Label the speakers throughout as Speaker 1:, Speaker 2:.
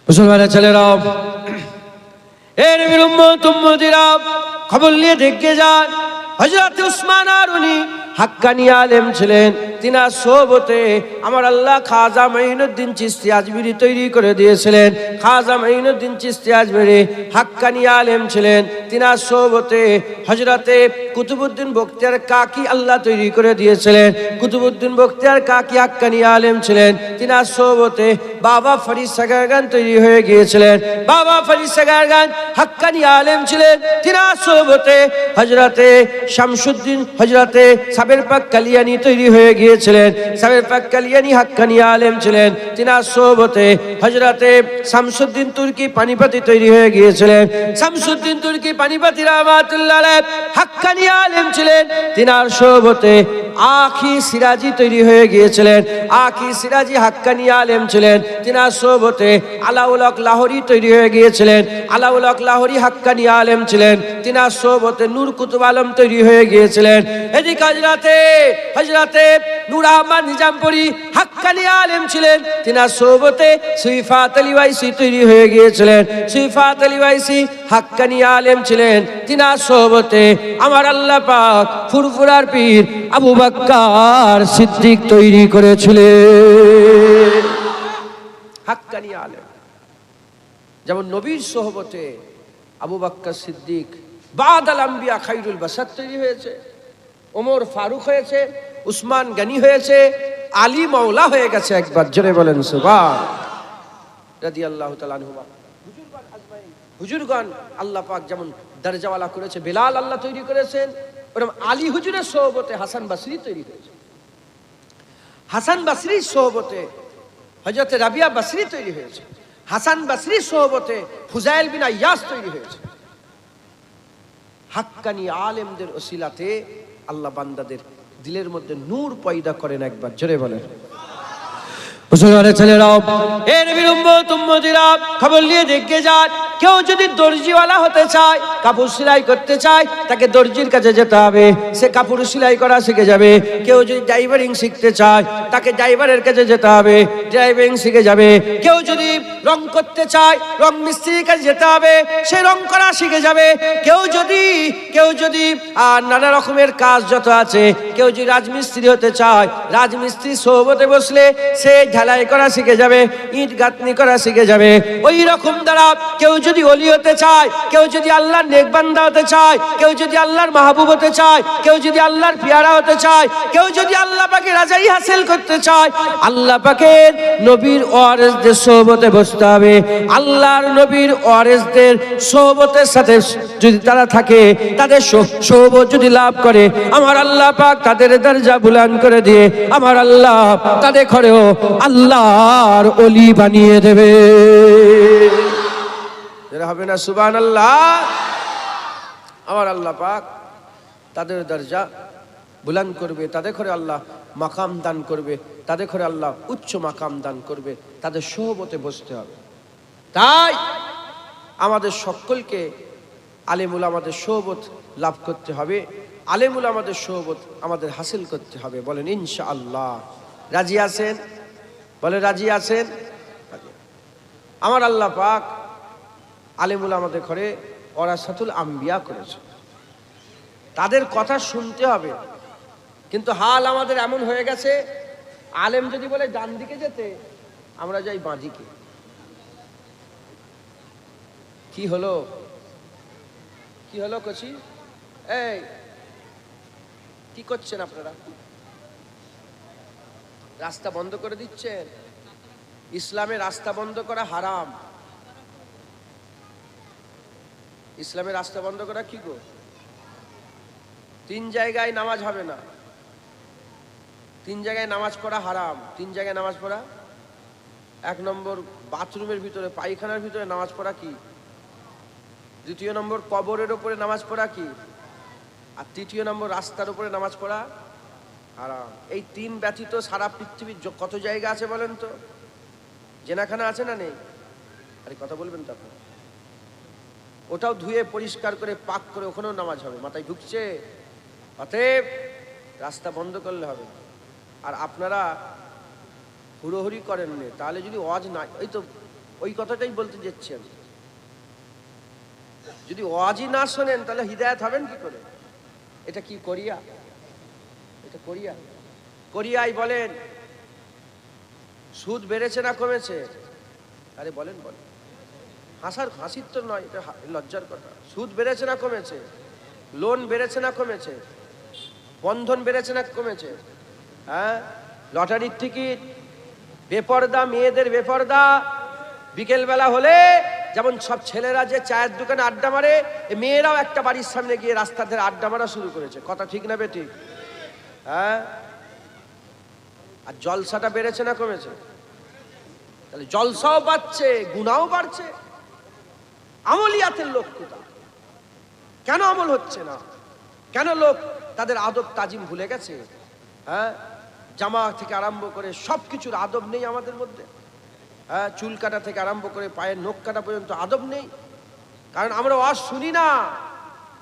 Speaker 1: মুসলমানের ছেলেরা, এ নবীর উম্মত উম্মতিরা, খবর নিয়ে দেখে যান। হযরত উসমান আরুনি হাক্কানি আলেম ছিলেন। তিনার সোহবতে আমার আল্লাহ খাজা মাইনুদ্দিন চিশতি আজমিরি তৈরি করে দিয়েছিলেন। খাজা মাইনুদ্দিন চিশতি আজমিরি হাক্কানি আলেম ছিলেন। তিনার সোহবতে হযরতে কুতুবউদ্দিন বখতিয়ার কাকি আল্লাহ তৈরি করে দিয়েছিলেন। কুতুবউদ্দিন বখতিয়ার কাকি হাক্কানি আলেম ছিলেন। তিনার সোহবতে বাবা ফরিদ সাগারগান তৈরি হয়ে গিয়েছিলেন। বাবা ফরিদ সাগারগান হাক্কানি আলেম ছিলেন। তিনার সোহবতে হযরতে শামসুদ্দিন হযরতে সাবের পাক কালিয়ানি তৈরি হয়ে গিয়েছিলেন। সাবের পাক কালিয়ানি হাক্কানি আলেম ছিলেন। তিনার সোহবতে হযরতে শামসুদ্দিন তুর্কি পানিপতি তৈরি হয়ে গিয়েছিলেন। শামসুদ্দিন তুর্কি পানিপতি রাহমাতুল্লাহ আলাইহি হাক্কানি আলেম ছিলেন। তিনার সোহবতে আখি সিরাজি তৈরি হয়ে গিয়েছিলেন। আখি সিরাজি হাক্কানি আলেম ছিলেন। তিনার সোহবতে আলাউল হক লাহোরি তৈরি হয়ে গিয়েছিলেন। আলাউল হক লাহোরি হাক্কানি আলেম ছিলেন। তিনার সোহবতে নূর কুতুব আলম তৈরি হয়ে গিয়েছিলেন। এদিকে হযরতে নূর আহমদ নিজামপুরি হাক্কানি আলেম ছিলেন। তিনার সোহবতে সুইফাত আলী ওয়াইসি তৈরি হয়ে গিয়েছিলেন। সুইফাত আলী ওয়াইসি হাক্কানি আলেম ছিলেন। তিনার সোহবতে আমার আল্লাহ পাক ফুরফুরার পীর আবু বকর সিদ্দিক তৈরি করেছিলেন। হাক্কানি আলেম। যেমন নবীর সোহবতে আবু বকর সিদ্দিক বাদাল আম্বিয়া খায়রুল বাশার তৈরি হয়েছে, ওমর ফারুক হয়েছে, উসমান গনি হয়েছে, আলী মাওলা হয়ে গেছে। একবার জোরে বলেন সুবহান রাদিয়াল্লাহু তাআলা আনহুমা। হুজুরগণ আল্লাহ পাক যেমন দরজাওয়ালা করেছে, বেলাল আল্লাহ তৈরি করেছেন, ওরকম আলী হুজুরের সোহবতে হাসান বসরি তৈরি হয়েছে। হাসান বসরির সোহবতে হযরত রাবিয়া বসরি তৈরি হয়েছে। হাসান বসরির সোহবতে ফুজাইল বিন আইয়াস তৈরি হয়েছে। হাক্কানি আলেমদের ওসিলাতে আল্লাহ বান্দাদের দিলের মধ্যে নূর পয়দা করেন। একবার জোরে বলেন মুসলমানের ছেলেরাও, এ নবীর উম্মত উম্মতিরা, খবর নিয়ে দেখে যান। কেউ যদি দর্জিওয়ালা হতে চায়, কাপড় সেলাই করতে চায়, তাকে দর্জির কাছে যেতে হবে, সে কাপড় সেলাই করা শিখে যাবে। কেউ যদি ড্রাইভারিং শিখতে চায়, তাকে ড্রাইভারের কাছে যেতে হবে, ড্রাইভিং শিখে যাবে। কেউ যদি রং করতে চায়, রং মিস্ত্রির কাছে যেতে হবে, সে রং করা শিখে যাবে। কেউ যদি নানা রকমের কাজ যত আছে, কেউ যদি রাজমিস্ত্রি হতে চায়, রাজমিস্ত্রি সোহবতে বসলে সে ঢালাই করা শিখে যাবে, ইট গাঁথনি করা শিখে যাবে। ওই রকম দ্বারা কেউ যদি ওলি হতে চায়, কেউ যদি আল্লাহর নেক বান্দা হতে চায়, কেউ যদি আল্লাহর মাহবুব হতে চায়, কেউ যদি আল্লাহর পিয়ারা হতে চায়, কেউ যদি আল্লাহ পাকের রাজাই হাসিল করতে চায়, আল্লাহ পাকের নবীর ওয়ারিসদের সোহবতে বসতে হবে। আল্লাহর নবীর ওয়ারিসদের সোহবতের সাথে যদি তারা থাকে, তাদের সোহবত যদি লাভ করে, আমার আল্লাহ পাক তাদের দরজা বুলন্দ করে দিয়ে আমার আল্লাহ তাদের ঘরেও আল্লাহর ওলি বানিয়ে দেবে। এরা হবে না সুবহানাল্লাহ? আমার আল্লাহ পাক তাদের দরজা বুলন্দ করবে, তাদের ঘরে আল্লাহ মাকাম দান করবে, তাদের ঘরে আল্লাহ উচ্চ মাকাম দান করবে। তাদের সোহবতে বসতে হবে। তাই আমাদের সকলকে আলেমুল আমাদের সোহবত লাভ করতে হবে। আলেমুল আমাদের সোহবত আমাদের হাসিল করতে হবে। বলেন ইনশাআল্লাহ। রাজি আছেন? বলে রাজি আছেন? আমার আল্লাহ পাক আলেমুল আমাদের ঘরে ওয়ারাসাতুল আম্বিয়া করেছে, তাদের কথা শুনতে হবে। কিন্তু হাল আমাদের এমন হয়ে গেছে, আলেম যদি বলে ডান দিকে যেতে, আমরা যাই বাঁ দিকে। কি হলো কচি? এই কি করছেন আপনারা? রাস্তা বন্ধ করে দিচ্ছেন। ইসলামের রাস্তা বন্ধ করা হারাম। ইসলামের রাস্তা বন্ধ করা কি গো? 3 জায়গায় নামাজ হবে না। 3 জায়গায় নামাজ পড়া হারাম। 3 জায়গায় নামাজ পড়া, 1 নম্বর বাথরুমের ভিতরে, পায়খানার ভিতরে নামাজ পড়া কি? 2 নম্বর কবরের উপরে নামাজ পড়া কি? আর 3 নম্বর রাস্তার উপরে নামাজ পড়া হারাম। এই 3 ব্যতীত সারা পৃথিবীর কত জায়গা আছে বলেন তো? জেনাখানা আছে না নেই? আরে কথা বলবেন তো আপনারা। ওটাও ধুয়ে পরিষ্কার করে পাক করে ওখানেও নামাজ হবে। মাথায় ঢুকছে? অতএব রাস্তা বন্ধ করলে হবে। আর আপনারা হুড়োহুড়ি করেন না, তাহলে যদি ওয়াজ না, এই তো ওই কথাটাই বলতে যাচ্ছি আমি। যদি ওয়াজই না শোনেন তাহলে হিদায়াত হবেন কি করে? এটা কি কোরিয়া? এটা কোরিয়া? কোরিয়ায় বলেন সুদ বেড়েছে না কমেছে? আরে বলেন বলেন, হাসির তো নয়, এটা লজ্জার কথা। সুদ বেড়েছে না কমেছে? লোন বেড়েছে না কমেছে? বন্ধন বেড়েছে না কমেছে? হ্যাঁ, লটারির টিকিট, বেপরদা মেয়েদের বেপরদা, বিকেলবেলা হলে যেমন সব ছেলেরা যে চায়ের দোকানে আড্ডা মারে, মেয়েরাও একটা বাড়ির সামনে গিয়ে রাস্তার ধারে আড্ডা মারা শুরু করেছে। কথা ঠিক না বেঠিক? হ্যাঁ, আর জলসাটা বেড়েছে না কমেছে? তাহলে জলসাও বাড়ছে, গুনাও বাড়ছে। আমলিয়াতের লোক কোথায়? কেন আমল হচ্ছে না? কেন লোক তাদের আদব তাজিম ভুলে গেছে? হ্যাঁ, জামা থেকে আরম্ভ করে সবকিছুর আদব নেই আমাদের মধ্যে। হ্যাঁ, চুল কাটা থেকে আরম্ভ করে পায়ের নখ কাটা পর্যন্ত আদব নেই। কারণ আমরা ওয়াজ শুনি না,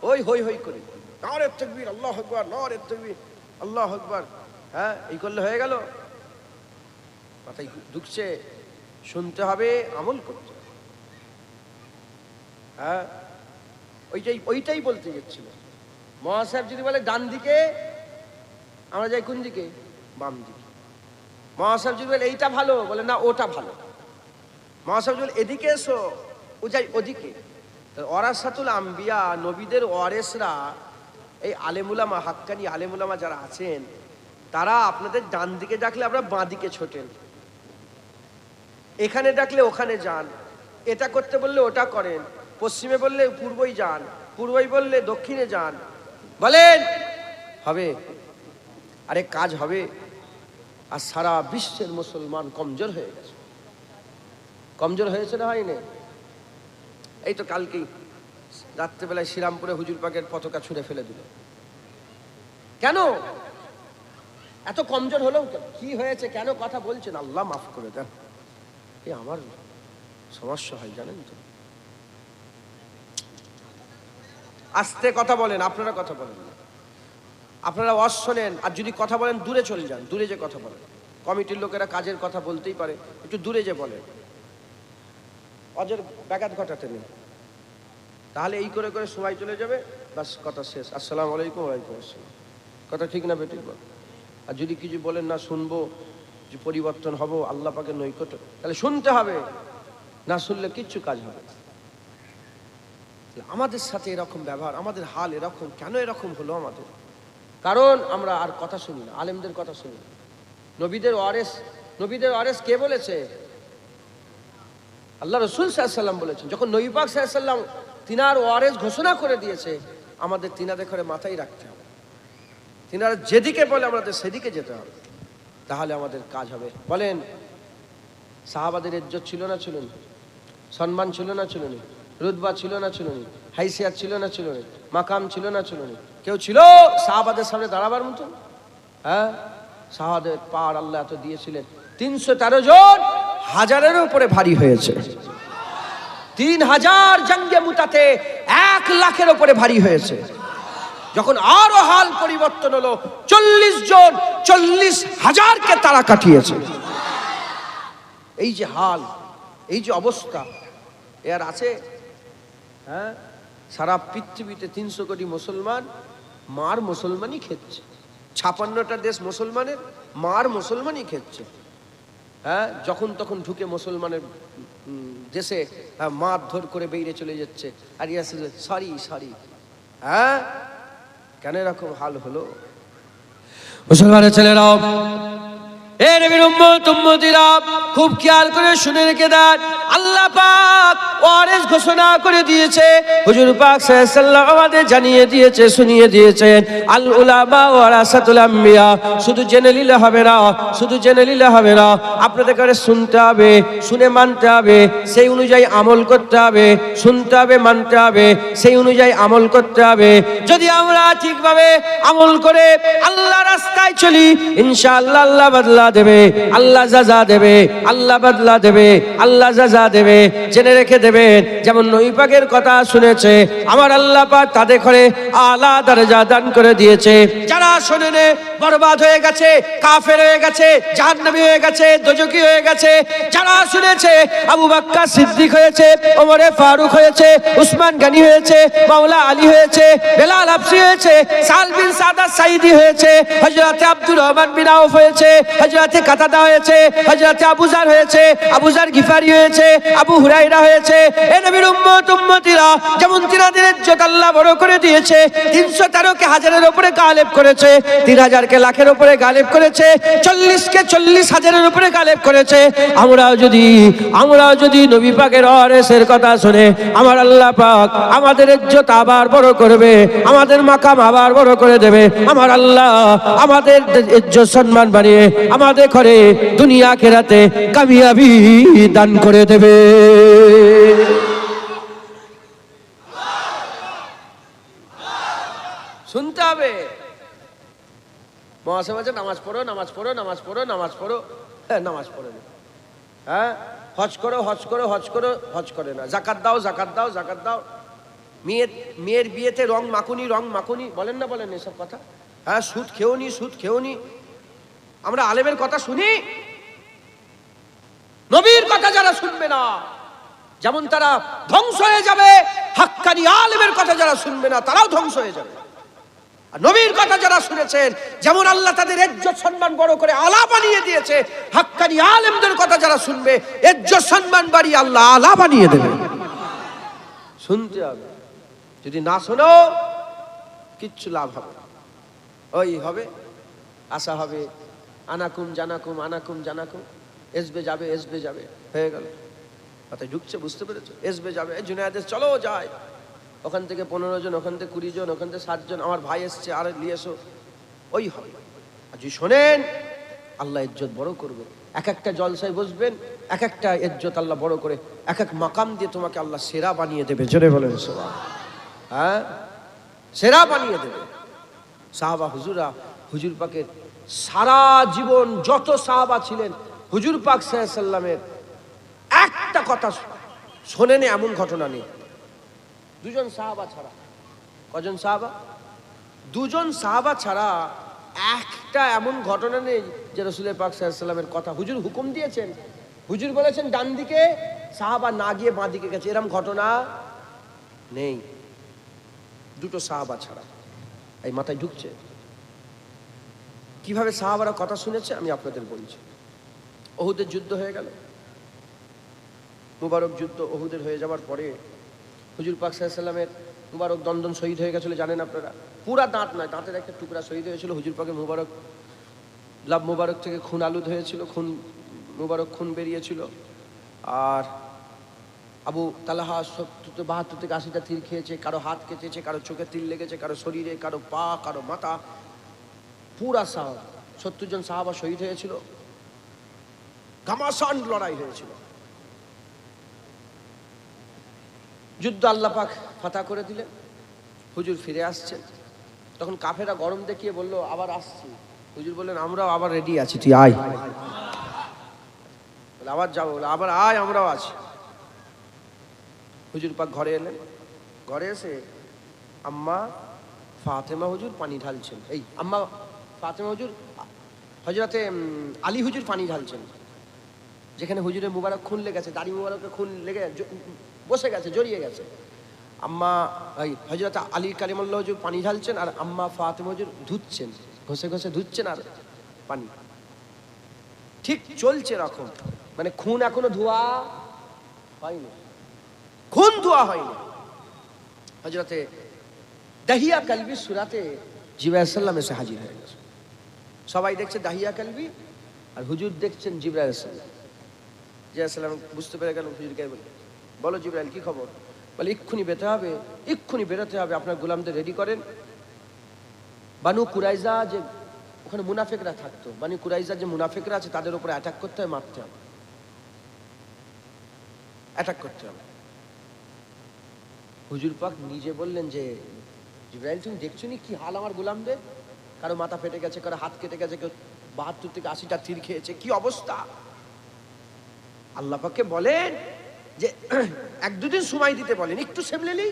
Speaker 1: ওই হই হই করি, নারে তাকবীর আল্লাহু আকবার, নারে তাকবীর আল্লাহু আকবার। হ্যাঁ, এই করলে হয়ে গেল? মাথায় ঢুকছে? শুনতে হবে, আমল করতে হবে। হ্যাঁ, ওইটাই বলতে যাচ্ছিল। মহাসাহেব যদি বলে ডান দিকে, আমরা যাই কোন দিকে? বাম দিকে। মহাসাহেব যদি বলে এইটা ভালো, বলে না ওটা ভালো। মহাসাহেব যদি বলে এদিকে এসো, ও যাই ওদিকে। ওয়ারাসাতুল আম্বিয়া, নবীদের ওয়ারেসরা, এই আলেমুলামা, হাক্কানি আলেমুলামা যারা আছেন, তারা আপনাদের ডান দিকে ডাকলে আপনারা বাঁ দিকে ছোটেন, এখানে ডাকলে ওখানে যান, এটা করতে বললে ওটা করেন, পশ্চিমে বললে পূর্বই যান, পূর্বই বললে দক্ষিণে যান। বলেন হবে? আরে কাজ হবে। আর সারা বিশ্বের মুসলমান কমজোর হয়ে গেছে। কমজোর হয়েছে না হয়নি? এই তো কালকেই রাত্রেবেলায় শ্রীরামপুরে হুজুর পাকের পতাকা ছুঁড়ে ফেলে দিল। কেন এত কমজোর হলো? কি হয়েছে? কেন কথা বলছেন? আল্লাহ মাফ করে দেন। এই আমার সমস্যা হয় জানেন তো। আস্তে কথা বলেন, আপনারা কথা বলেন না, আপনারা ওয়াজ শোনেন। আর যদি কথা বলেন দূরে চলে যান, দূরে যে কথা বলেন। কমিটির লোকেরা কাজের কথা বলতেই পারে, একটু দূরে যে বলেন, অজের ব্যাঘাত ঘটাতে নেই। তাহলে এই করে করে সময় চলে যাবে, বাস কথা শেষ। আসসালামু আলাইকুম। ওয়ালাইকুম আসসালাম। কথা ঠিক না বেঠিক বল? আর যদি কিছু বলেন না শুনবো, যে পরিবর্তন হবো, আল্লাহ পাকের নৈকট্য, তাহলে শুনতে হবে। না শুনলে কিচ্ছু কাজ হবে না। আমাদের সাথে এরকম ব্যবহার, আমাদের হাল এরকম কেন? এরকম হলো আমাদের কারণ আমরা আর কথা শুনি না, আলেমদের কথা শুনি না। নবীদের ওয়ারেস কে বলেছে? আল্লাহ রসুল সাল্লাল্লাহু আলাইহি ওয়াসাল্লাম বলেছেন। যখন নবী পাক সাল্লাল্লাহু আলাইহি ওয়াসাল্লাম তিনার ওয়ারেস ঘোষণা করে দিয়েছে, আমাদের তিনাদের ঘরে মাথায় রাখতে হবে। তিনারা যেদিকে বলে আমাদের সেদিকে যেতে হবে, তাহলে আমাদের কাজ হবে। বলেন, সাহাবাদের ইজ্জত ছিল না ছিল না? সম্মান ছিল না ছিল না? রুতবা ছিল না ছিল না? হাইসিয়াত ছিল না ছিল না? মাকাম ছিল না ছিল না? কেউ ছিল সাহাবাদের সামনে দাঁড়াবার মতন? হ্যাঁ, সাহাবাদের পার আল্লাহ এত দিয়েছিলেন। 313 জন হাজারের উপরে ভারী হয়েছে। 3000 জঙ্গে মুতাতে 1 লাখের উপরে ভারী হয়েছে। যখন আরো হাল পরিবর্তন হলো, 40 জন 40,000কে তারা কাটিয়েছে। এই যে হাল, এই যে অবস্থা, এর আছে? হ্যাঁ, সারা পৃথিবীতে 300 কোটি মুসলমান মার মুসলমানই খেচ্ছে। 56টা দেশ মুসলমানের, মার মুসলমানই খেচ্ছে। হ্যাঁ, যখন তখন ঢুকে মুসলমানের দেশে মারধর করে বেরিয়ে চলে যাচ্ছে। আর সরি। হ্যাঁ, কেন এরকম হাল হলো? মুসলমানের ছেলেরাও, এ নবীর উম্মতিরা, খুব খেয়াল করে শুনে রেখে দেন। আল্লাহ পাক ওয়ারেস ঘোষণা করে দিয়েছে, হুজুর পাক সাল্লাল্লাহু আলাইহি ওয়াসাল্লাম আমাদের জানিয়ে দিয়েছে, শুনিয়ে দিয়েছেন, আল উলামা ওয়ারাসাতুল আম্বিয়া। শুধু জেনে নিলে হবে না, শুধু জেনে নিলে হবে না, আপনাদের কাছে শুনতে হবে, শুনে মানতে হবে, সেই অনুযায়ী আমল করতে হবে। শুনতে হবে, মানতে হবে, সেই অনুযায়ী আমল করতে হবে। যদি আমরা ঠিকভাবে আমল করে আল্লাহ রাস্তায় চলি, ইনশাআল্লাহ আল্লাহ বদলা দেবে, আল্লাহ জাযা দেবে, আল্লাহ বদলা দেবে, আল্লাহ জাযা দেবে। জেনে রেখে দেবেন, যেমন নবী পাকের কথা শুনেছে আমার আল্লাহ পাক তাদের ঘরে আলা দরজা দান করে দিয়েছে। যারা শোনেনে বরবাদ হয়ে গেছে, কাফের হয়ে গেছে, জাহান্নামী হয়ে গেছে, দোজখী হয়ে গেছে। যারা শুনেছে আবু বকর সিদ্দিক হয়েছে, ওমরে ফারুক হয়েছে, উসমান গনি হয়েছে, মাওলা আলী হয়েছে, বেলাল হাবশী হয়েছে, সাল বিন সাদাত সাঈদী হয়েছে, হযরত আব্দুর রহমান বিন আউফ হয়েছে, হযরত কাতাদা হয়েছে, হযরত আবু যার হয়েছে, আবু যার গিফারি হয়েছে, আবু হুরায়রা হয়েছে। এ নবীর উম্মত উম্মতিরা যেমন তিনাদের ইজ্জত আল্লাহ বড় করে দিয়েছে, 313 কে হাজারের উপরে গালেব করেছে, 3000 কে লাখের উপরে গালেব করেছে, 40 কে 40,000-এর উপরে গালেব করেছে। আমরাও যদি নবী পাকের ওয়ারিসের কথা শুনে আমার আল্লাহ পাক আমাদের ইজ্জত আবার বড় করবে, আমাদের মাকাম আবার বড় করে দেবে। আমার আল্লাহ আমাদের ইজ্জত সম্মান বাড়িয়ে আমাদের ঘরে দুনিয়া আখিরাতে কামিয়াবি দান করে দেবে। শুনতে হবে। মহাসে বলছে নামাজ পড়ো, নামাজ পড়ো, নামাজ পড়ো, নামাজ পড়ো। হ্যাঁ, নামাজ পড়ো না। হ্যাঁ, হজ করো, হজ করো, হজ করো, হজ করে না। জাকাত দাও, জাকাত দাও, জাকাত দাও। মেয়ের বিয়েতে রং মাখুনি, রং মাখুনি, বলেন না বলেন এসব কথা? হ্যাঁ, সুদ খেওনি, সুদ খেওনি। আমরা আলেমের কথা শুনি, নবীর কথা যারা শুনবে না যেমন তারা ধ্বংস হয়ে যাবে, হাক্কানি আলেমের কথা যারা শুনবে না তারাও ধ্বংস হয়ে যাবে। আর নবীর কথা যারা শুনেছেন যেমন আল্লাহ তাদের ইজ্জত সম্মান বড় করে আলা বানিয়ে দিয়েছে, হাক্কানি আলেমদের কথা যারা শুনবে ইজ্জত সম্মান বাড়িয়ে আল্লাহ আলা বানিয়ে দেবে। শুনতে হবে, যদি না শোনো কিচ্ছু লাভ হবে না। ওই হবে, আশা হবে, আনাকুম জানাকুম, আনাকুম জানাকুম, এসবে যাবে, এসবে যাবে, হয়ে গেল। কথায় ঢুকছে, বুঝতে পেরেছো? এসবে যাবে, জুনায়েদের চলো যায়, ওখান থেকে 15 জন, ওখান থেকে 20 জন, ওখান থেকে 7 জন, আমার ভাই এসছে আর নিয়ে এসো, ওই হবে। আর যদি শোনেন আল্লাহ ইজ্জত বড় করবে। এক একটা জলসায় বসবেন, এক একটা ইজ্জত আল্লাহ বড় করে এক এক মাকাম দিয়ে তোমাকে আল্লাহ সেরা বানিয়ে দেবে। জোরে বলেন সুবহান। হ্যাঁ, সেরা বানিয়ে দেবে। সাহাবা হুজুরা, হুজুর পাকের সারা জীবন যত সাহাবা ছিলেন, হুজুর পাক সাল্লাল্লাহু আলাইহি সাল্লামের একটা কথা শোনেন এমন ঘটনা নেই। 2 জন সাহাবা ছাড়া। কজন সাহাবা? 2 জন সাহাবা ছাড়া একটা এমন ঘটনা নেই যে রাসূল পাক সাল্লাল্লাহু আলাইহি সাল্লামের কথা হুজুর হুকুম দিয়েছেন, হুজুর বলেছেন ডান দিকে, সাহাবা না গিয়ে বাঁ দিকে গেছে, এরকম ঘটনা নেই। 2টো সাহাবা ছাড়া। এই মাথায় ঢুকছে? কিভাবে সাহাবারা কথা শুনেছে আমি আপনাদের বলছি। উহুদের যুদ্ধ হয়ে গেল, মুবারক যুদ্ধ উহুদের হয়ে যাওয়ার পরে হুজুর পাক সাল্লাল্লাহু আলাইহি সাল্লামের মুবারক দন্দন শহীদ হয়ে গেছিল, জানেন আপনারা? পুরা দাঁত নয়, দাঁতের একটা টুকরা শহীদ হয়েছিল। হুজুর পাকের মুবারক লাভ মুবারক থেকে খুন আলুদ হয়েছিল, খুন মুবারক খুন বেরিয়েছিল। আর আবু তালহা 72 থেকে 80টা তীর খেয়েছে, কারো হাত কেটেছে, কারো চোখে তীর লেগেছে, কারো শরীরে, কারো পা, কারো মাথা। পুরা সাহাবা 70 জন সাহাবা শহীদ হয়েছিল। ঘামাসান লড়াই হয়েছিল। যুদ্ধ আল্লাহ পাক ফাতা করে দিলেন, হুজুর ফিরে আসছেন। তখন কাফেরা গরম দেখিয়ে বলল আবার আসছি। হুজুর বললেন আমরাও আবার রেডি আছি, তুই আয়। আবার যাবো, আবার আয়, আমরাও আছি। হুজুর পাক ঘরে এলেন। ঘরে এসে আম্মা ফাতেমা হুজুর পানি ঢালছেন। এই আম্মা ফাতেমা হুজুর, হযরতে আলী হুজুর পানি ঢালছেন। যেখানে হুজুরের মুবারক খুন লেগেছে, দাড়ি মুবারকে খুন লেগে বসে গেছে, জড়িয়ে গেছে। আম্মা হযরত আলী কালিমুল্লাহ হুজুর পানি ঢালছেন আর আম্মা ফাতেমা হুজুর ধুচ্ছেন, ঘষে ঘষে ধুচ্ছেন আর পানি ঠিক চলছে এরকম। মানে খুন এখনো ধোয়া হয়নি, খুন ধোয়া হয়নি। হযরতে দাহিয়া কালবি সূরাতে জিবরাইল সাল্লাম এসে হাজির হয়ে গেছে। সবাই দেখছে দাহিয়া কালবি আর হুজুর দেখছেন জিবরাইল সাল্লাম। জিবরাইল সাল্লাম বুঝতে পেরে গেল, হুজুরকে বলো জিবরাইল কি খবর? বলে এক্ষুনি বেরোতে হবে, এক্ষুনি বেরোতে হবে, আপনার গোলামদের রেডি করেন। বানু কুরাইজা, যে ওখানে মুনাফিকরা থাকতো, বানু কুরাইজা যে মুনাফিকরা আছে তাদের উপরে অ্যাটাক করতে হবে, মারতে হবে, অ্যাটাক করতে হবে। হুজুর পাক নিজে বললেন যে জিবরাইল তুমি দেখছো নি কি হাল আমার গোলামদের? কারো মাথা ফেটে গেছে, কারো হাত কেটে গেছে, কেউ 72 থেকে 80টা তীর খেয়েছে, কি অবস্থা। আল্লাহ পাককে বলেন যে 1-2 দিন সময় দিতে বলেন, একটু সামলেলেই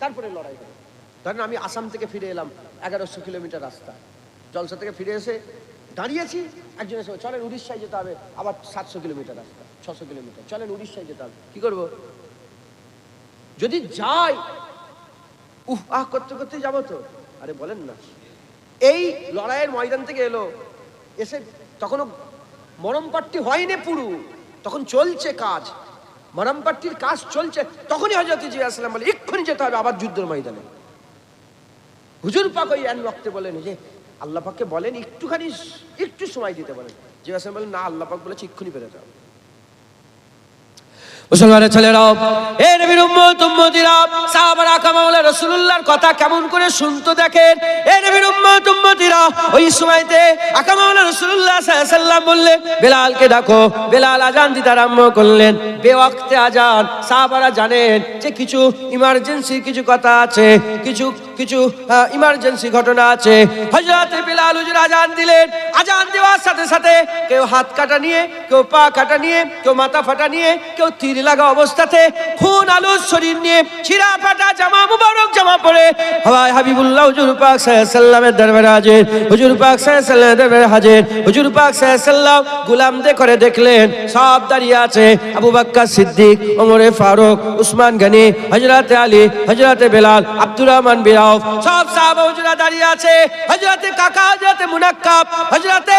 Speaker 1: তারপরে লড়াই হবে। ধরেন আমি আসাম থেকে ফিরে এলাম 1100 কিলোমিটার রাস্তা, জলসা থেকে ফিরে এসে দাঁড়িয়েছি, একজনের সঙ্গে চলেন উড়িষ্যায় যেতে হবে, আবার 700 কিলোমিটার রাস্তা, 600 কিলোমিটার, চলেন উড়িষ্যায় যেতে হবে। কি করবো? যদি যাই করতে করতে যাবো তো। আরে বলেন না, এই লড়াইয়ের ময়দান থেকে এলো, এসে তখনও মরমপাট্টি হয়নি পুরো, তখন চলছে কাজ, মরমপাট্টির কাজ চলছে, তখনই হযরত জিবরাইল আলাইহিস সালাম বলে এক্ষুনি যেতে হবে আবার যুদ্ধের ময়দানে। হুজুর পাক ওই এন ওয়াক্তে বলেন যে আল্লাহ পাককে বলেন একটু সময় দিতে বলেন। জিবরাইল আলাইহিস সালাম বলেন না, আল্লাহ পাক বলেছে এক্ষুনি বেরোতে হবে। মুসলমানের ছেলেরাও, এ নবীর উম্মতিরা, সাহাবারা কামাউলা রাসূলুল্লাহর কথা কেমন করে শুনতো দেখেন। এ নবীর উম্মতিরা, ওই সময়তে আকামাউলা রাসূলুল্লাহ সাল্লাল্লাহু আলাইহি ওয়াসাল্লাম বললেন বেলালকে ডাকো। বেলাল আজান দিতে আরম্ভ করলেন, বেওয়াক্তে আজান। সাহাবারা জানেন যে কিছু ইমার্জেন্সি কিছু কথা আছে, কিছু ইমার্জেন্সি ঘটনা আছে। হযরত বেলাল হুজুর আজান দিলেন। আজান দেওয়ার সাথে সাথে কেউ হাত কাটা নিয়ে, কেউ পা কাটা নিয়ে, কেউ মাথা ফাটা নিয়ে, কেউ তীর লাগা অবস্থাতে খুন আলুর শরীর নিয়ে ছিঁড়া ফাটা জামা মুবারক জামা পরে হাওয়ায় হাবিবুল্লাহ হুজুর পাক সাল্লাল্লাহু আলাইহি ওয়াসাল্লামের দরবারে হাজির। হুজুর পাক সাল্লাল্লাহু আলাইহি ওয়াসাল্লামের দরবারে হাজির। হুজুর পাক সাল্লাল্লাহু আলাইহি ওয়াসাল্লাম গোলামদের করে দেখলেন সব দাঁড়িয়ে আছে। আবু বকর সিদ্দিক, ওমর ফারুক, উসমান গনি, হযরত আলী, হযরত বেলাল, আব্দুর রহমান বিন আউফ, সব সাহাবা হুজুরা দাঁড়িয়ে আছে। হযরত কাকা, হযরত মুনাক্কাব, হযরত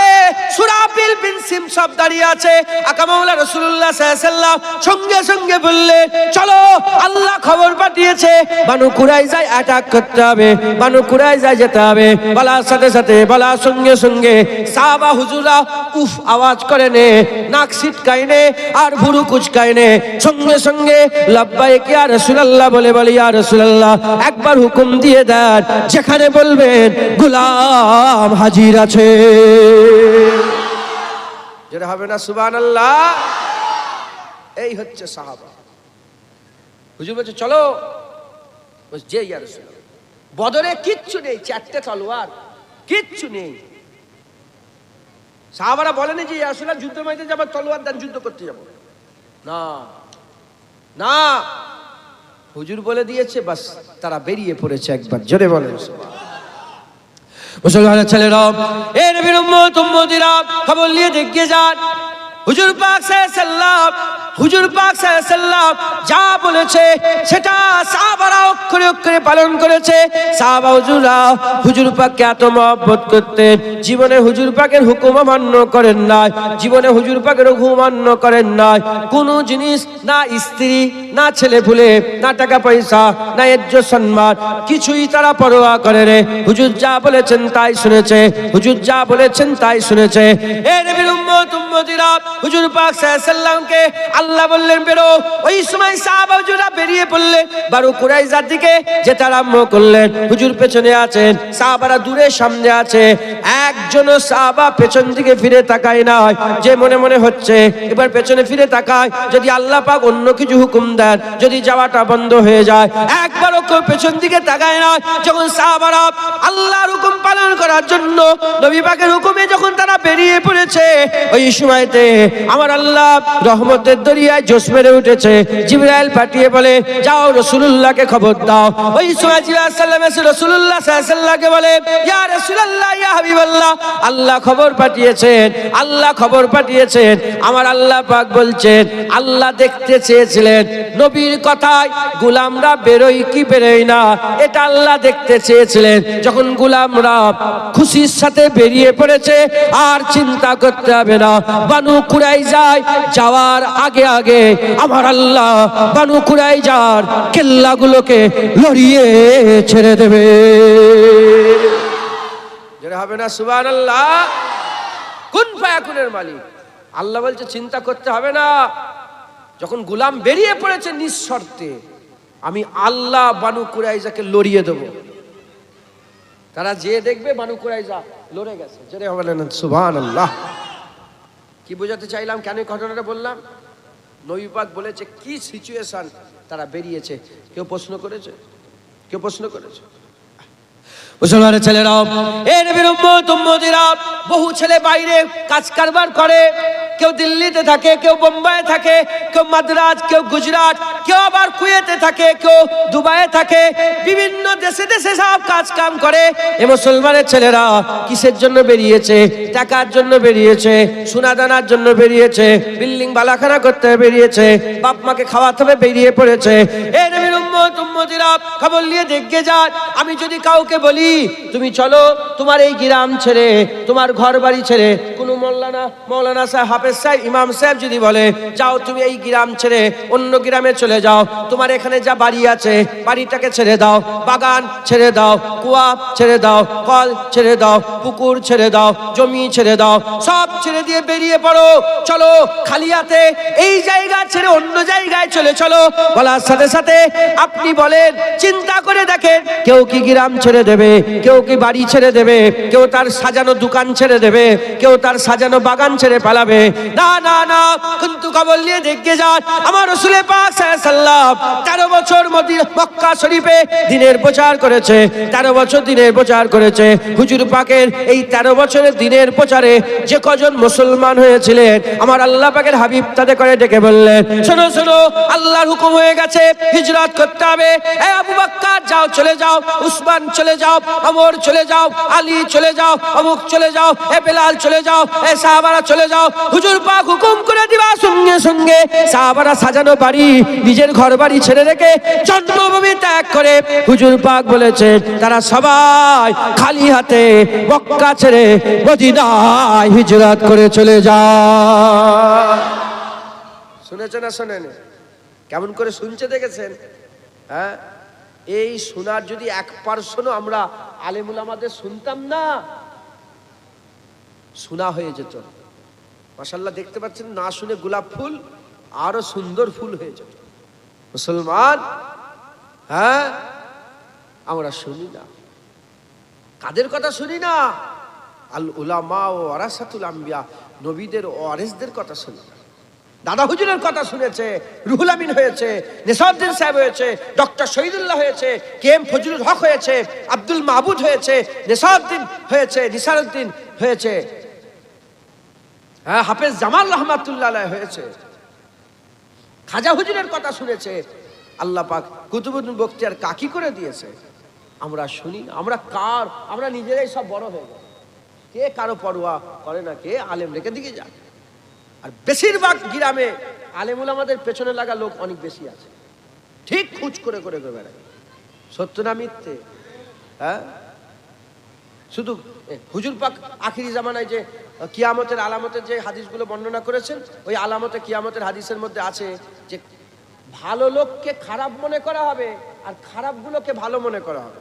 Speaker 1: সুরাফিল বিন সিম সব দাঁড়িয়ে আছে। আকামাউলা রাসূলুল্লাহ সাল্লাল্লাহু আলাইহি ওয়াসাল্লাম সঙ্গে সঙ্গে বললেন চলো, আল্লাহ খবর পাঠিয়েছে বানু কুরাইজায় অ্যাটাক করতে হবে, বানু কুরাইজায় যেতে হবে। বলার সাথে সাথে, বলার সঙ্গে সঙ্গে সাহাবা হুজুরা উফ আওয়াজ করে নে, নাক ছিটকায় নে, আর ভুরু কুচকায় নে, সঙ্গে সঙ্গে লাব্বাইক ইয়া রাসূলুল্লাহ বলে বলি ইয়া রাসূলুল্লাহ একবার হুকুম দিয়ে দেন, যেখানে বলবেন গোলাম হাজির আছে। যেটা হবে না সুবহানাল্লাহ। এই হচ্ছে সাহাবা। হুজুর বলছে চলো, যে ইয়া রাসূলুল্লাহ বদরে কিচ্ছু নেই, 4টে তলোয়ার, কিচ্ছু নেই। সাহাবারা বলেনি যে ইয়া রাসূলুল্লাহ যুদ্ধ ময়দানে যাব, তলোয়ার দেন যুদ্ধ করতে যাব, না না, হুজুর বলে দিয়েছে, বাস তারা বেরিয়ে পড়েছে। একবার জোরে বলেন মুসলমানের ছেলেরা, এ নবীর উম্মতিরা খবর নিয়ে দেখে যান। হুজুর পাক সাল্লাল্লাহু আলাইহি ওয়াসাল্লাম যা বলেছে সেটা সাহাবারা অক্ষরে অক্ষরে পালন করেছে। সাহাবা হুজুরা হুজুর পাককে এত মহব্বত করতেন, জীবনে হুজুর পাকের হুকুম অমান্য করেন নাই, জীবনে হুজুর পাকের হুকুম অমান্য করেন নাই। কোনো জিনিস, না স্ত্রী, না ছেলে পুলে, না টাকা পয়সা, না ইজ্জত সম্মান, কিছুই তারা পরোয়া করে রে। হুজুর যা বলেছেন তাই শুনেছে, হুজুর যা বলেছেন তাই শুনেছে। এ নবীর উম্মতিরা, হুজুর পাক সাল্লাল্লাহু আলাইহি ওয়াসাল্লামকে আল্লাহ বললেন বেরো। ওই সময় সাহাবা হুজুরা বেরিয়ে পড়লেন, বানু কুরাইজার দিকে যেতে আরম্ভ করলেন। হুজুর পেছনে আছেন, সাহাবারা দূরে সামনে আছে। একজনও সাহাবা পেছন দিকে ফিরে তাকায় না, যে মনে মনে হচ্ছে এবার পেছনে ফিরে তাকায়, যদি আল্লাহ পাক অন্য কিছু হুকুম দেন, যদি যাওয়াটা বন্ধ হয়ে যায়। একবারও কেউ পেছন দিকে তাকায় না। যখন সাহাবারা আল্লাহর হুকুম পালন করার জন্য নবী পাকের হুকুমে যখন তারা বেরিয়ে পড়েছে, ওই সময়তে আমার আল্লাহ রহমতের দরিয়ায় জোশ মেরে উঠেছে। জিবরাইল পাঠিয়ে বলে যাও রাসূলুল্লাহকে খবর দাও। ওই সময় জিবরাইল সাল্লাল্লাহু আলাইহি রাসূলুল্লাহ সাল্লাল্লাহু আলাইহি ওয়াসাল্লামকে বলে ইয়া রাসূলুল্লাহ, ইয়া হাবিবাল্লাহ, আল্লাহ খবর পাঠিয়েছেন, আল্লাহ খবর পাঠিয়েছেন। আমার আল্লাহ পাক বলছেন আল্লাহ দেখতে চেয়েছিলেন নবীর কথায় গোলামরা বেরোয় কি বেরোয় না, এটা আল্লাহ দেখতে চেয়েছিলেন। যখন গোলামরা খুশির সাথে বেরিয়ে পড়েছে, আর চিন্তা করতে হবে না, বানু কুরাইজায় যাওয়ার আগে আগে আমার আল্লাহ বানু কুরাইজার কেল্লাগুলোকে লড়িয়ে ছেড়ে দেবে। যেটা হবে না সুবহানাল্লাহ। কুন ফায়াকুনের মালিক আল্লাহ বলছে চিন্তা করতে হবে না। যখন গোলাম বেরিয়ে পড়েছে নিঃশর্তে, আমি আল্লাহ বানু কুরাইজাকে লড়িয়ে দেব। তারা যে দেখবে বানু কুরাইজা লড়ে গেছে। যেটা হবে না সুবহানাল্লাহ। কি বোঝাতে চাইলাম, কেন ঘটনাটা বললাম? নবী পাক বলেছে কি সিচুয়েশন, তারা বেরিয়েছে। কেউ প্রশ্ন করেছে? কেউ প্রশ্ন করেছে? মুসলমানের ছেলেরাও, এ নবীর উম্মতিরা, বহু ছেলে বাইরে কাজ কারবার করে, কেউ দিল্লিতে থাকে, কেউ বোম্বাইয়ে থাকে, কেউ মাদ্রাজ, কেউ গুজরাট, কেউ আবার কুয়েতে থাকে, কেউ দুবাইয়ে থাকে, বিভিন্ন দেশে দেশে সব কাজ কাম করে। এ মুসলমানের ছেলেরা কিসের জন্য বেরিয়েছে? টাকার জন্য বেরিয়েছে, সোনা দানার জন্য বেরিয়েছে, বিল্ডিং বালাখানা করতে বেরিয়েছে, বাপ মাকে খাওয়াতে হবে বেরিয়ে পড়েছে। এ নবীর উম্মত উম্মতিরা খবর নিয়ে দেখে যান। আমি যদি কাউকে বলি তুমি চলো তোমার এই গ্রাম ছেড়ে, তোমার ঘর বাড়ি ছেড়ে, কোনো মৌলানা সাহেব, হাফেজ সাহেব, ইমাম সাহেব যদি বলে যাও তুমি এই গ্রাম ছেড়ে অন্য গ্রামে চলে যাও, তোমার এখানে যা বাড়ি আছে বাড়িটাকে ছেড়ে দাও, বাগান ছেড়ে দাও, কুয়া ছেড়ে দাও, কল ছেড়ে দাও, পুকুর ছেড়ে দাও, জমি ছেড়ে দাও, সব ছেড়ে দিয়ে বেরিয়ে পড়ো, চলো খালি হাতে এই জায়গা ছেড়ে অন্য জায়গায় চলে চলো। বলার সাথে সাথে আপনি বলেন, চিন্তা করে দেখেন, কেউ কি গ্রাম ছেড়ে দেবে, কেউ কি বাড়ি ছেড়ে দেবে, কেউ তার সাজানো দোকান ছেড়ে দেবে, কেউ তার সাজানো বাগান ছেড়ে পালাবে? না না না, কিন্তু খবর নিয়ে দেখে যান আমার রাসূল পাক সাল্লাল্লাহু আলাইহি সাল্লাম 13 বছর মক্কা শরীফে দ্বীনের প্রচার করেছে, 13 বছর দ্বীনের প্রচার করেছে। হুজুর পাকের এই 13 বছরের দ্বীনের প্রচারে যে কজন মুসলমান হয়েছিলেন, আমার আল্লাহ পাকের হাবিব তাদের করে ডেকে বললেন, শোনো শোনো, আল্লাহর হুকুম হয়ে গেছে, হিজরত করতে হবে। এ আবু বকর যাও, চলে যাও, উসমান চলে যাও, ওমর চলে যাও, আলী চলে যাও, অমুক চলে যাও, এ বেলাল চলে যাও, এ সাহাবারা চলে যাও। হুজুর পাক হুকুম করে দিবা সঙ্গে সঙ্গে সাহাবারা সাজানো বাড়ি, নিজের ঘর বাড়ি ছেড়ে রেখে জন্মভূমি ত্যাগ করে হুজুর পাক বলেছেন তারা সবাই খালি হাতে মক্কা ছেড়ে মদিনায় হিজরত করে চলে যায়। শুনেছেন না শোনেন? কেমন করে শুনছে দেখেছেন? হ্যাঁ, এই শোনার যদি 1% আমরা আলেমুল আমাদের শুনতাম না, শোনা হয়ে যেত। মাশাআল্লাহ দেখতে পাচ্ছেন, না শুনে গোলাপ ফুল আরো সুন্দর ফুল হয়ে যেত। মুসলমান, হ্যাঁ, আমরা শুনি না। কাদের কথা শুনি না? আল উলামা ও ওয়ারাসাতুল আম্বিয়া, নবীদের ওয়ারিসদের কথা শুনি না। দাদা হুজুরের কথা শুনেছে, রুহুল আমিন হয়েছে, নিসারউদ্দিন সাহেব হয়েছে, ডক্টর শহীদুল্লাহ হয়েছে, কে এম ফজলুল হক হয়েছে, আব্দুল মাহবুদ হয়েছে, নিসারউদ্দিন হয়েছে, নিসারউদ্দিন হয়েছে, হ্যাঁ, হাফেজ জামাল রহমাতুল্লাহ আলাইহি হয়েছে। খাজা হুজুরের কথা শুনেছে, আল্লাহ পাক কুতুবুদ্দিন বখতিয়ার কাকি করে দিয়েছে। আমরা শুনি, আমরা কার, আমরা নিজেরাই সব বড় হয়ে গেল। কে কারো পরোয়া করে না, কে আলেম রেখে দিকে যায়। আর বেশিরভাগ গ্রামে আলেমুল আমাদের পেছনে লাগা লোক অনেক বেশি আছে, ঠিক খুঁজ করে করে করে বেড়ায়। সত্য না মিথ্যে? হ্যাঁ, শুধু হুজুর পাক আখিরি জামানায় যে কিয়ামতের আলামতের যে হাদিসগুলো বর্ণনা করেছেন, ওই আলামতে কিয়ামতের হাদিসের মধ্যে আছে যে ভালো লোককে খারাপ মনে করা হবে আর খারাপগুলোকে ভালো মনে করা হবে।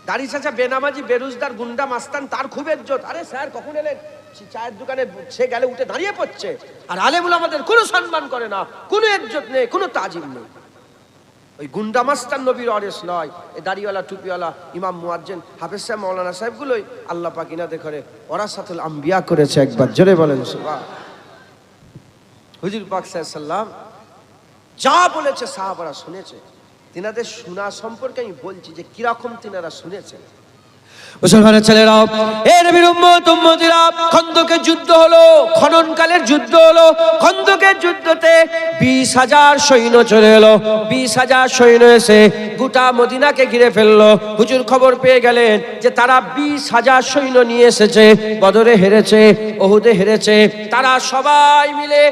Speaker 1: দাড়ি চাচা, বেনামাজি, বেরুজদার, গুন্ডা, মাস্তান, তার খুব ইজ্জত। আরে স্যার কখন এলেন? চায়ের দোকানে সে গেলে উঠে দাঁড়িয়ে পড়ছে। আর আলেমুল আমাদের কোনো সম্মান করে না, কোনো ইজ্জত নেই, কোনো তাজিম নেই। ওই গুন্ডা মাস্তান নবীর ওয়ারিস নয়। এই দাড়িওয়ালা, টুপিওয়ালা, ইমাম, মুয়াজ্জিন, হাফেজ সাহেব, মাওলানা সাহেবগুলোই আল্লাহ পাক ইনাদের করে ওয়ারাসাতুল আম্বিয়া করেছে। একবার জোরে বলেন সুবহান। হুজুর পাক সাল্লাল্লাহু আলাইহি সাল্লাম যা বলেছে সাহাবারা শুনেছে। তিনাদের শোনা সম্পর্কে আমি বলছি যে কিরকম তিনারা শুনেছেন। মুসলমানের ছেলেরা, এ নবীর উম্মত উম্মতিরা, খন্দকের যুদ্ধ হলো, খননকালের যুদ্ধ হলো। খন্দকের যুদ্ধতে 20,000 সৈন্য চলে এলো। 20,000 সৈন্য এসে গোটা মদিনাকে ঘিরে ফেললো। হুজুর খবর পেয়ে গেলেন যে তারা 20,000 সৈন্য নিয়ে এসেছে। বদরে হেরেছে, ওহুদে হেরেছে। তারা সবাই মিলে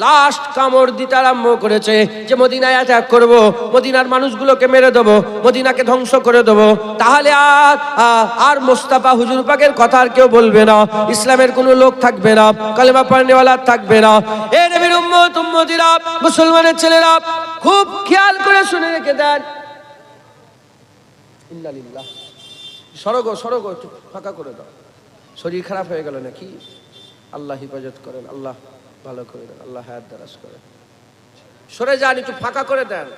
Speaker 1: লাস্ট কামড় দিতে আরম্ভ করেছে যে মদিনায় অ্যাটাক করব, মদিনার মানুষগুলোকে মেরে দেবো, মদিনাকে ধ্বংস করে দেবো। তাহলে আর মোস্তাফা হুজুর পাকের কথা আর কেউ বলবে না, ইসলামের কোনো লোক থাকবে না, কালেমা পড়নেওয়ালা থাকবে না। এ নবীর উম্মত উম্মতিরা, মুসলমানের ছেলেরা, খুব খেয়াল করে শুনে রেখে দেন। ইন্নালিল্লাহ। সরগো একটু ফাঁকা করে দাও। শরীর খারাপ হয়ে গেল নাকি? আল্লাহ হিফাজত করেন, আল্লাহ ভালো করে দেন, আল্লাহ হায়াত দারাজ করেন। সরে যান, একটু ফাঁকা করে দেন।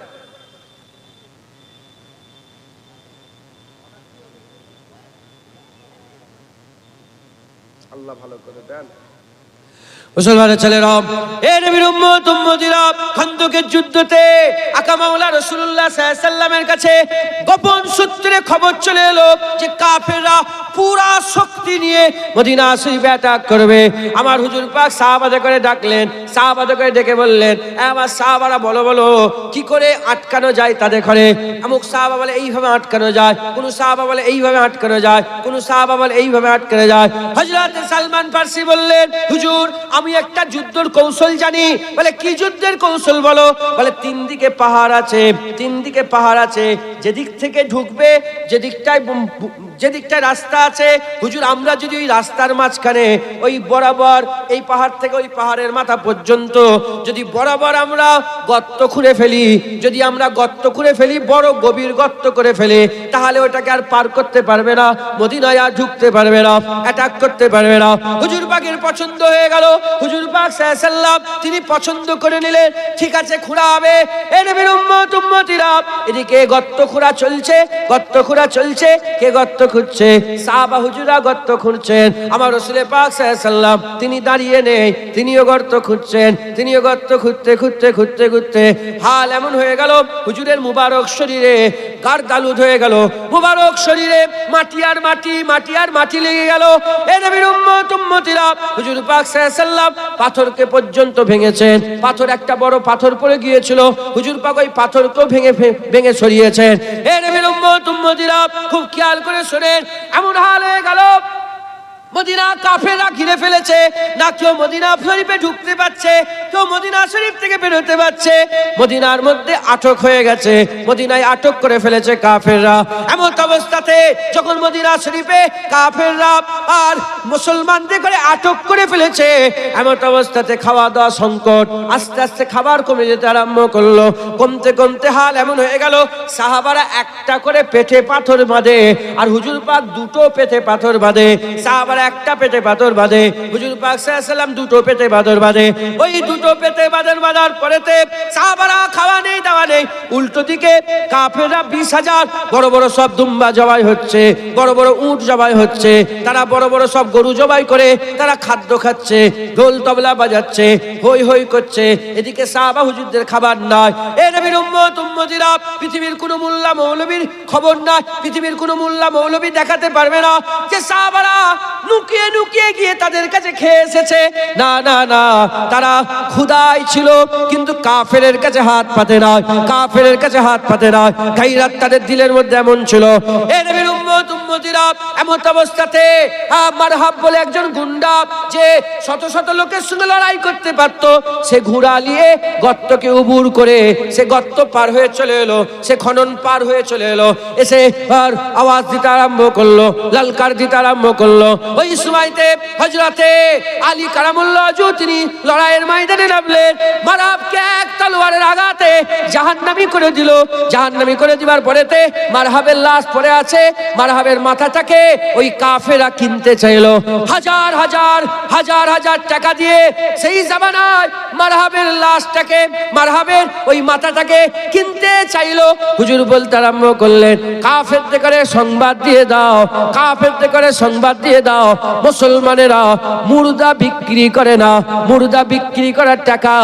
Speaker 1: আল্লাহ ভালো করে দেন। মুসলমানের ছেলেরা, এ নবীর উম্মত উম্মতিরা, খন্দকের যুদ্ধতে আকা মাওলা রাসূলুল্লাহ সাল্লাল্লাহু আলাইহি সাল্লামের কাছে গোপন সূত্রে খবর চলে এলো যে কাফেররা পুরা শক্তি নিয়ে মদিনা শরীফে অ্যাটাক করবে। আমার হুজুর পাক সাহাবাদের করে ডাকলেন, সাহাবাদের করে ডেকে বললেন, আমার সাহাবারা বলো বলো কি করে আটকানো যায় তাদের ঘরে। অমুক সাহাবা বলে এইভাবে আটকানো যায়, কোন সাহাবা বলে এইভাবে আটকানো যায়, কোন সাহাবা বলে এইভাবে আটকানো যায়। হযরত সালমান ফারসি বললেন, হুজুর আমি একটা যুদ্ধের কৌশল জানি। বলে কি যুদ্ধের কৌশল বলো? বলে তিন দিকে পাহাড় আছে, তিন দিকে পাহাড় আছে, যেদিক থেকে ঢুকবে, যেদিকটায় রাস্তা আছে, হুজুর আমরা যদি ওই রাস্তার মাঝখানে ওই বরাবর এই পাহাড় থেকে ওই পাহাড়ের মাথা পর্যন্ত যদি বরাবর আমরা গর্ত খুঁড়ে ফেলি, যদি আমরা গর্ত খুঁড়ে ফেলি, বড় গভীর গর্ত করে ফেলি, তাহলে ওটাকে আর পার করতে পারবে না, মদিনায় আর ঢুকতে পারবে না, অ্যাটাক করতে পারবে না। হুজুর পাকের পছন্দ হয়ে গেল। হুজুর পাক সাল্লাল্লাহু আলাইহি সাল্লাম তিনি পছন্দ করে নিলেন, ঠিক আছে খোঁড়া হবে। এ নবীর উম্মত উম্মতিরা, এদিকে গর্ত খোঁড়া চলছে, গর্ত খোঁড়া চলছে। কে গর্ত খুঁড়ছে? সাহাবা হুজুরা গর্ত খুঁড়ছেন। আমার রাসূল পাক সাল্লাল্লাহু আলাইহি সাল্লাম তিনি দাঁড়িয়ে নেই, তিনিও গর্ত খুঁড়ছেন। তিনিও গর্ত খুঁড়তে খুঁড়তে খুঁড়তে খুঁড়তে হাল এমন হয়ে গেল, হুজুরের মুবারক শরীরে গারদালুদ হয়ে গেল, মুবারক শরীরে মাটি আর মাটি, মাটি আর মাটি লেগে গেল। এ নবীর উম্মত উম্মতিরা, হুজুর পাক সাল্লাল্লাহু আলাইহি সাল্লাম পাথরকে পর্যন্ত ভেঙেছেন। পাথর একটা বড় পাথর পড়ে গিয়েছিল, হুজুর পাক ওই পাথরকেও ভেঙে সরিয়েছেন। এ নবীর উম্মত উম্মতিরা, খুব খেয়াল করে শোনেন, এমন হাল হয়ে গেল মদিনা কাফেররা ঘিরে ফেলেছে, না কেউ মদিনা শরীফে ঢুকতে পারছে, কেউ মদিনা শরীফ থেকে বের হতে পারছে। মদিনার মধ্যে আটক হয়ে গেছে, মদিনায় আটক করে ফেলেছে কাফেররা। এমন অবস্থাতে যখন মদিনা শরীফে কাফেররা আর মুসলমানদের করে আটক করে ফেলেছে, এমন অবস্থাতে খাওয়া দাওয়া সংকট, আস্তে আস্তে খাবার কমে যেতে আরম্ভ করলো। কমতে কমতে হাল এমন হয়ে গেল, সাহাবারা একটা করে পেটে পাথর বাঁধে, আর হুজুর পাক দুটো পেটে পাথর বাঁধে। সাহাবারা একটা পেটে পাথর বাঁধে, হুজুর পাক সাল্লাল্লাহু আলাইহি সাল্লাম দুটো পেটে পাথর বাঁধে। ওই দুটো পেটে পাথর বাঁধার পরেতে সাহাবারা খাওয়া নেই দাওয়া নেই, উল্টো দিকে কাফেররা 20,000 বড় বড় সব দুম্বা জবাই হচ্ছে, বড় বড় উট জবাই হচ্ছে, তারা বড় বড় সব গরু জবাই করে তারা খাদ্য খাচ্ছে, ঢোল তবলা বাজাচ্ছে, হই হই করছে। এদিকে সাহাবা হুজুরদের খাবার নাই। এ নবীর উম্মত উম্মতিরা, পৃথিবীর কোনো মোল্লা মৌলবীর খবর নাই, পৃথিবীর কোনো মোল্লা মৌলবী দেখাতে পারবে না যে সাহাবারা লুকিয়ে লুকিয়ে গিয়ে তাদের কাছে খেয়ে এসেছে। না না না, তারা ক্ষুধায় ছিল, কিন্তু কাফেরের কাছে হাত পাতে না, কাফেরের কাছে হাত পাতে না। গায়রাত তাদের দিলের মধ্যে এমন ছিল। এ নবীর উম্মত উম্মতিরা, এমন অবস্থাতে মারহাব বলে একজন গুন্ডা, যে শত শত লোকের সঙ্গে লড়াই করতে পারতো, সে ঘোড়া নিয়ে গর্তকে উবুর করে সে গর্ত পার হয়ে চলে এলো, সে খনন পার হয়ে চলে এলো, এসে আর আওয়াজ দিতে আরম্ভ করলো, লালকার দিতে আরম্ভ করলো। ওই সময়তে হযরতে আলী কারামুল্লাহ ওয়াজহু তিনি লড়াইয়ের ময়দানে নামলেন, মারহাবকে এক তলোয়ারের আঘাতে জাহান্নামী করে দিল। জাহান্নামী করে দিবার পরেতে মারহাবের লাশ পড়ে আছে, মারহাবের মাথাটাকে ওই কাফেররা কিনতে চাইলো হাজার হাজার হাজার হাজার টাকা দিয়ে। সেই জামানায় মারহাবের লাশটাকে, মারহাবের ওই মাথাটাকে কিনতে চাইলো। হুজুর বলতে আরম্ভ করলেন, কাফেরদের করে সংবাদ দিয়ে দাও, কাফেরদের করে সংবাদ দিয়ে দাও, মুসলমানেরা মুর্দা বিক্রি করে না, মুর্দা বিক্রি করার টাকা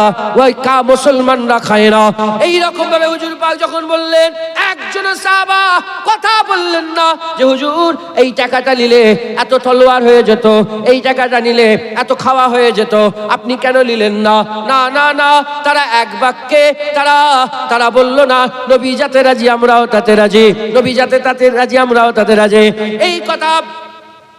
Speaker 1: ওই মুসলমানরা খায় না। এইরকম ভাবে হুজুর পাক যখন বললেন, একজন সাহাবা কথা বললেন না যে হুজুর এই টাকাটা নিলে এত তলোয়ার হয়ে যেত, এই টাকাটা নিলে এত খাওয়া হয়ে যেত, আপনি কেন নিলেন না? না না না, তারা এক বাক্যে তারা বলল না, নবী যাতে রাজি আমরাও তাতে রাজি, নবী যাতে তাতে রাজি আমরাও তাতে রাজি। এই কথা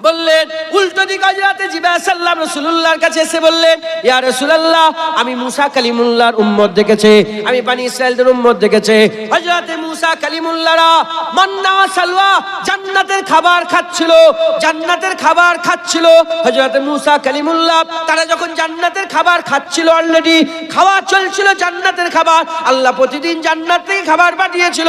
Speaker 1: বললেন। উল্টো দিকে হযরত জিবরাইল সাল্লাল্লাহু আলাইহি রাসূলুল্লাহর কাছে এসে বললেন, ইয়া রাসূলুল্লাহ, আমি মুসা কালিমুল্লাহর উম্মত দেখেছি, আমি বনি ইসরাইলের উম্মত দেখেছি। হযরত মুসা কালিমুল্লাহরা মান্না ওয়া সালওয়া জান্নাতের খাবার খাচ্ছিল, জান্নাতের খাবার খাচ্ছিল। হযরত মুসা কালিমুল্লাহ তারা যখন জান্নাতের খাবার খাচ্ছিল, অলরেডি খাওয়া চলছিল জান্নাতের খাবার, আল্লাহ প্রতিদিন জান্নাত থেকে খাবার পাঠিয়েছিল।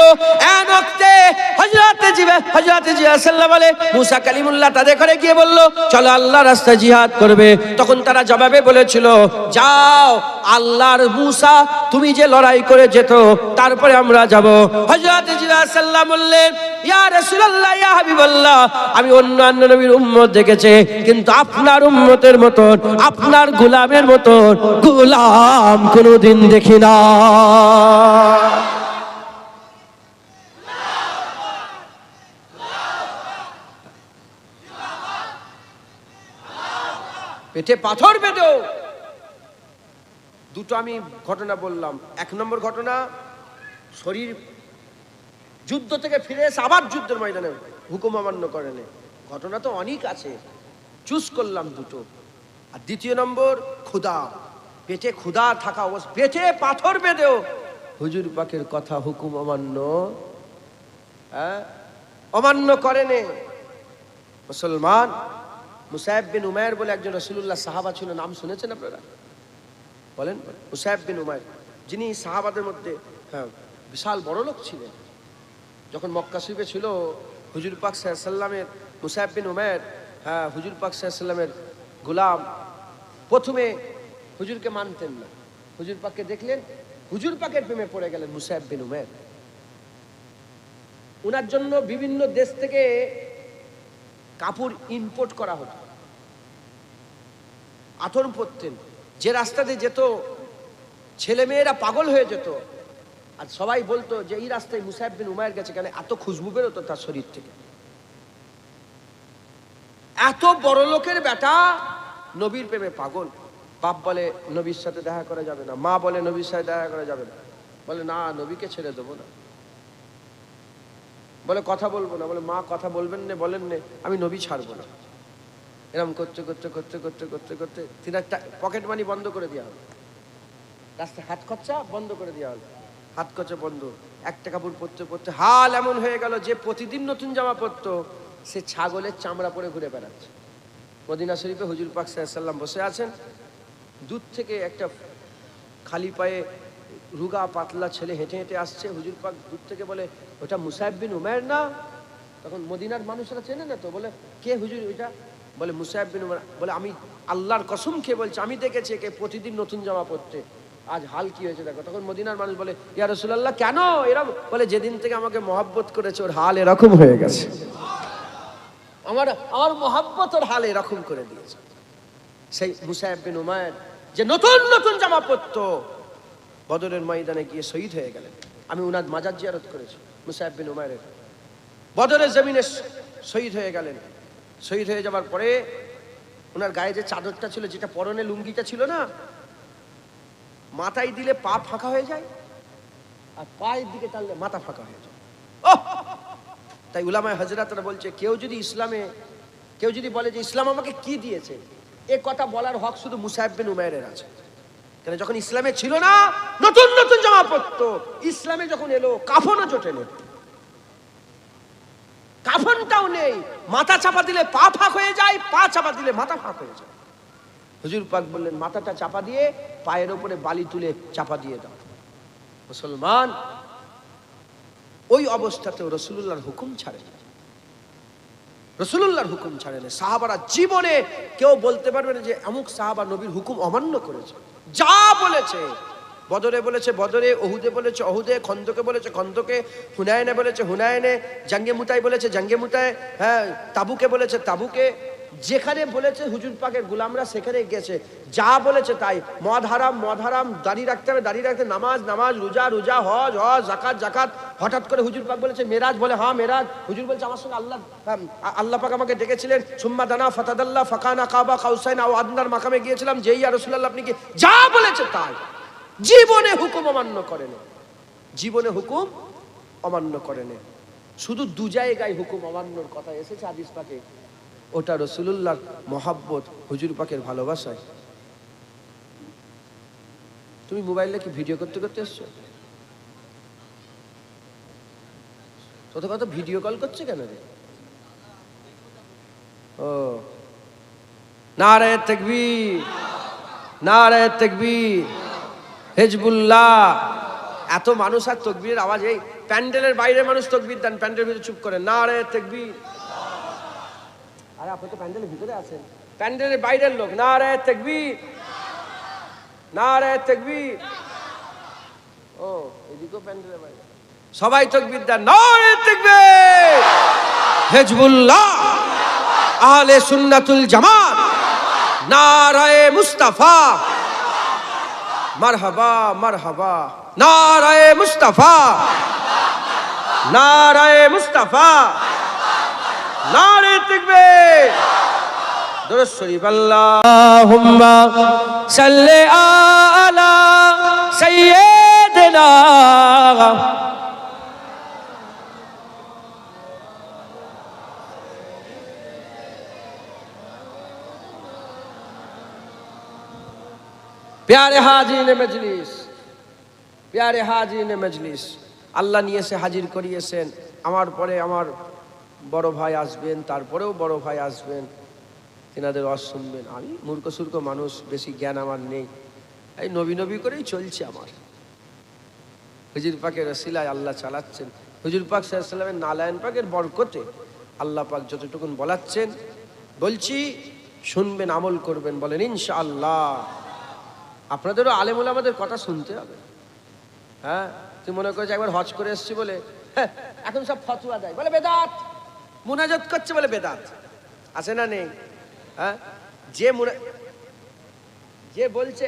Speaker 1: এক ওয়াক্তে হযরত জিবরাইল সাল্লাল্লাহু আলাইহি ওয়াসাল্লাম বলে, মুসা কালিমুল্লাহ তাদের ঘরে গিয়ে বলল চলো আল্লাহর রাস্তায় জিহাদ করবে। তখন তারা জবাবে বলেছিল যাও আল্লাহর মূসা তুমি যে লড়াই করে যেত তারপরে আমরা যাব। হযরত জিবরাইল সাল্লাল্লাহু বললেন ইয়া রাসূলুল্লাহ ইয়া হাবিবাল্লাহ আমি অন্যান্য নবীর উম্মত দেখেছি কিন্তু আপনার উম্মতের মতন আপনার গোলামের মতন গোলাম কোনোদিন দেখি না। পেটে পাথর বেঁধেও দুটো আমি ঘটনা বললাম। এক নম্বর ঘটনা শরীর যুদ্ধ থেকে ফিরে এসে আবার যুদ্ধের ময়দানে হুকুম অমান্য করেন। ঘটনা তো অনেক আছে, চুজ করলাম দুটো। আর দ্বিতীয় নম্বর ক্ষুধা, পেটে ক্ষুধা থাকা অবস্থা পেটে পাথর বেঁধেও হুজুর পাকের কথা হুকুম অমান্য করেন। মুসলমান মুসাইব বিন উমাইর বলে একজন রাসূলুল্লাহ সাহাবা ছিল, নাম শুনেছেন আপনারা? বলেন। মুসাইব বিন উমাইর যিনি সাহাবাদের মধ্যে বিশাল বড় লোক ছিলেন। যখন মক্কা শরীফে ছিল হুজুর পাক সাল্লাল্লাহু আলাইহি ওয়াসাল্লামের মুসাইব বিন উমাইর হুজুর পাক সাল্লাল্লাহু আলাইহি ওয়াসাল্লামের গোলাম। প্রথমে হুজুরকে মানতেন না, হুজুর পাককে দেখলেন হুজুর পাকের প্রেমে পড়ে গেলেন মুসাইব বিন উমাইর। ওনার জন্য বিভিন্ন দেশ থেকে কাপড় ইম্পোর্ট করা হতো, আতর পরতেন। যে রাস্তা দিয়ে যেত ছেলে মেয়েরা পাগল হয়ে যেত, আর সবাই বলতো যে এই রাস্তায় মুসাইব বিন উমাইর গেছে, কেন এত খুশবু বেরোতো তার শরীর থেকে। এত বড় লোকের বেটা নবীর প্রেমে পাগল। বাপ বলে নবীর সাথে দেখা করা যাবে না, মা বলে নবীর সাথে দেখা করা যাবে না, বলে না নবীকে ছেড়ে দেবো না, বলে কথা বলবো না, বলে মা কথা বলবেন না, বলেন না, আমি নবী ছাড়বো না। এরকম করতে করতে করতে করতে করতে করতে তিনি একটা পকেট মানি বন্ধ করে দেওয়া হলো, রাস্তায় হাত খরচা বন্ধ করে দেওয়া হলো, হাত খরচা বন্ধ। একটা কাপড় পরতে পরতে হাল এমন হয়ে গেল যে প্রতিদিন নতুন জামা পরতো সে ছাগলের চামড়া পরে ঘুরে বেড়াচ্ছে। মদিনা শরীফে হুজুর পাক সাল্লাল্লাহু আলাইহি ওয়াসাল্লাম বসে আছেন, দূর থেকে একটা খালি পায়ে রুগা পাতলা ছেলে হেঁটে হেঁটে আসছে। হুজুর পাক দূর থেকে বলে ওটা মুসাইব বিন উমাইর না? তখন মদিনার মানুষরা চেনে না তো, বলে কে হুজুর ওইটা? বলে মুসাইব বিন উমাইর। বলে আমি আল্লাহর কসম খেয়ে বলছি আমি দেখেছি একে প্রতিদিন নতুন জামা পরতে, আজ হাল কি হয়েছে দেখো। তখন মদিনার মানুষ বলে ইয়া রাসূলুল্লাহ কেন এরকম? বলে যেদিন থেকে আমাকে মহব্বত করেছে ওর হাল এরকম হয়ে গেছে, আমার মহব্বত ওর হাল এরকম করে দিয়েছে। সেই মুসাইব বিন উমাইর যে নতুন নতুন জামা পরতো বদরের ময়দানে গিয়ে শহীদ হয়ে গেলেন। আমি উনার মাজার জিয়ারত করেছি মুসাইব বিন উমাইরের। বদরের জমিনে শহীদ হয়ে গেলেন। শহীদ হয়ে যাবার পরে ওনার গায়ে যে চাদরটা ছিল, যেটা পরনে লুঙ্গিটা ছিল না, মাথায় দিলে পা ফাঁকা হয়ে যায় আর পায়ের দিকে টানলে মাথা ফাঁকা হয়ে যায়। তাই উলামায়ে হযরতরা বলছে কেউ যদি বলে যে ইসলাম আমাকে কি দিয়েছে, এ কথা বলার হক শুধু মুসাইব বিন উমাইরের আছে। কেন যখন ইসলামে ছিল না নতুন নতুন জামা পরতো, ইসলামে যখন এলো কাফনও জোটে নেই, কাফনটাও নেই, মাথা চাপা দিলে পা ফাঁক হয়ে যায়, পা চাপা দিলে মাথা ফাঁক হয়ে যায়। হুজুর পাক বললেন মাথাটা চাপা দিয়ে পায়ের ওপরে বালি তুলে চাপা দিয়ে দাও। মুসলমান ওই অবস্থাতেও রাসূলুল্লাহর হুকুম ছাড়ে না, রাসূলুল্লাহর হুকুম ছাড়ে না। সাহাবারা জীবনে কেউ বলতে পারবে না যে অমুক সাহাবা নবীর হুকুম অমান্য করেছে। যা বলেছে, বদরে বলেছে বদরে, ওহুদে বলেছে ওহুদে, খন্দকে বলেছে খন্দকে, হুনায়নে বলেছে হুনায়নে, জাঙ্গে মুতায় বলেছে জাঙ্গে মুতায়, তাবুকে বলেছে তাবুকে, যেখানে বলেছে হুজুর পাকের গোলামরা সেখানে গেছে, যা বলেছে তাই। মদ হারাম, দাড়ি রাখতে হবে দাড়ি রাখতে, নামাজ, রোজা, হজ, যাকাত জাকাত। হঠাৎ করে হুজুর পাক বলেছে মেরাজ, বলে হ্যাঁ মেরাজ। হুজুর বলছে আমার সঙ্গে আল্লাহ পাক আমাকে ডেকেছিলেন, সুম্মা দানা ফাতাদাল্লাহ ফাকানা কাবা কাউসাইন আও আদনার মাকামে গিয়েছিলাম, যেই ইয়া রাসূলুল্লাহ আপনি কি, যা বলেছে তাই। জীবনে হুকুম অমান্য করেন, জীবনে হুকুম অমান্য করেন। শুধু দু জায়গায় হুকুম অমান্যর কথা এসেছে হাদিস পাকে, ওটা রাসূলুল্লাহর মহব্বত, হুজুর পাকের ভালোবাসায়। তুমি মোবাইলে কি ভিডিও করতে করতে এসছো? কত কত ভিডিও কল করছে কেন রে? ও নারে তাকবীর, নারে তাকবীর, হিজবুল্লাহ। এত মানুষ আর তাকবীরের আওয়াজ, এই প্যান্ডেলের বাইরে মানুষ তাকবীর দেন, প্যান্ডেলের ভিতরে চুপ করে নারে তাকবীর। আরে আপনি তো প্যান্ডেলের ভিতরে আছেন, প্যান্ডেলের বাইরের লোক। নারায়ে তাকবীর, নারায়ে তাকবীর। ও এদিকেও প্যান্ডেলের বাইরে সবাই তাকবীর দেন। নারায়ে তাকবীর। হিজবুল্লাহ, আহলে সুন্নাতুল জামাত, নারায়ে মুস্তাফা, মারহাবা মারহাবা। নারায়ে মুস্তাফা, নারায়ে মুস্তাফা, নারায়ে তাকবীর। দুরূদ শরীফ। আল্লাহুম্মা সাল্লি আলা সাইয়্যিদিনা प्यारे हाजिर मजलिस, प्यारे हाजिर मजलिस, আল্লাহ নিয়ে এসে হাজির করিয়েছেন। আমার পরে আমার বড় ভাই আসবেন, তারপরেও বড় ভাই আসবেন, তিনাদের ওয়াজ শুনবেন। আমি মূর্খ সূর্খ মানুষ, বেশি জ্ঞান আমার নেই, এই নবী নবী করেই চলছে আমার। হুজুর পাকের ওসিলায় আল্লাহ চালাচ্ছেন। হুজুর পাক সাল্লাল্লাহু আলাইহি ওয়াসাল্লামের নালায়েন পাকের বরকতে আল্লাহ পাক যতটুকুন বলাচ্ছেন বলছি, শুনবেন, আমল করবেন, বলেন ইনশাআল্লাহ। আপনাদেরও আলেম ওলামাদের কথা শুনতে হবে। হ্যাঁ, তুই মনে করছিস একবার হজ করে এসেছি বলে এখন সব ফতোয়া দেয়, বলে বেদাত, মুনাজাত করছে বলে বেদাত। আছে না নেই? হ্যাঁ, যে বলছে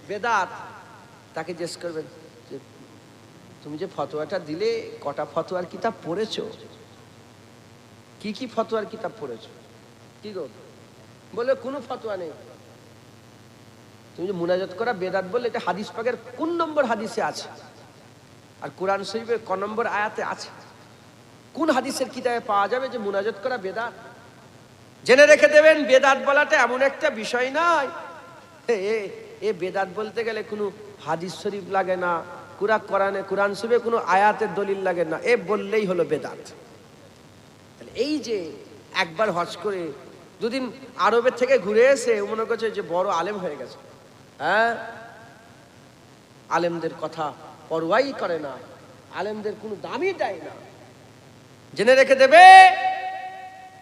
Speaker 1: বেদাত তাকে জিজ্ঞেস করবেন যে তুমি যে ফতোয়াটা দিলে কটা ফতোয়ার কিতাব পড়েছো, কি কি ফতোয়ার কিতাব পড়েছো? কি গো? বলে কোনো ফতোয়া নেই। তুমি যে মুনাজাত করা বেদাত বললে, এটা হাদিস পাকের কোন নম্বর হাদিসে আছে? আর কোরআন শরীফের ক নম্বর আয়াতে আছে? কোন হাদিসের কিতাবে পাওয়া যাবে যে মুনাজাত করা বেদাত? জেনে রেখে দেবেন, বেদাত বলাটা এমন একটা বিষয় নয়। এ বেদাত বলতে গেলে কোনো হাদিস শরীফ লাগে না, কোরআন শরীফে কোনো আয়াতের দলিল লাগে না, এ বললেই হলো বেদাত। এই যে একবার হজ করে দুদিন আরবের থেকে ঘুরে এসে মনে করছে যে বড় আলেম হয়ে গেছে। হ্যাঁ, আলেমদের কথা পরোয়াই করে না, আলেমদের কোনো দামই দেয় না। জেনে রেখে দেবে,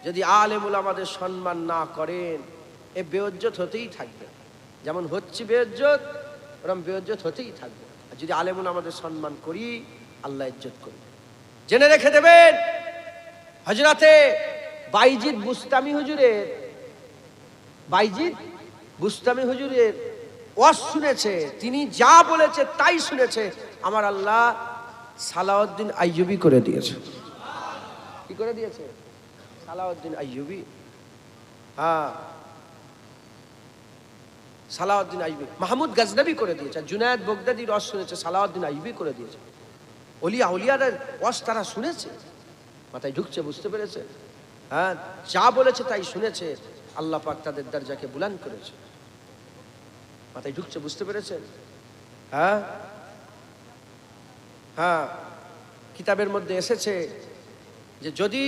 Speaker 1: যদি আলেম ওলামাদের সম্মান না করেন এ বেইজ্জত হতেই থাকবে। যেমন হচ্ছে বেইজ্জত, ওরকম বেইজ্জত হতেই থাকবে। আর যদি আলেম ওলামাদের সম্মান করি, আল্লাহ ইজ্জত করবে। জেনে রেখে দেবেন, হযরতে বাইজিদ বুস্তামি হুজুরের ওয়াজ শুনেছে, তিনি যা বলেছে তাই শুনেছে। আমার আল্লাহ সালাউদ্দিন আইয়ুবী করে দিয়েছে। কি করে দিয়েছে? সালাউদ্দিন আইয়ুবী। হ্যাঁ, সালাউদ্দিন আইয়ুবী। মাহমুদ গজনবী করে দিয়েছে। জুনায়েদ বগদাদীর ওয়াজ শুনেছে, সালাউদ্দিন আইয়ুবী করে দিয়েছে। আউলিয়াদের ওয়াজ তারা শুনেছে, মাথায় ঢুকছে, বুঝতে পেরেছে। হ্যাঁ, যা বলেছে তাই শুনেছে, আল্লাহ পাক তাদের দরজাকে বুলন্দ করেছে। মাথায় ঢুকছে, বুঝতে পেরেছেন? হ্যাঁ হ্যাঁ, কিতাবের মধ্যে এসেছে যে যদি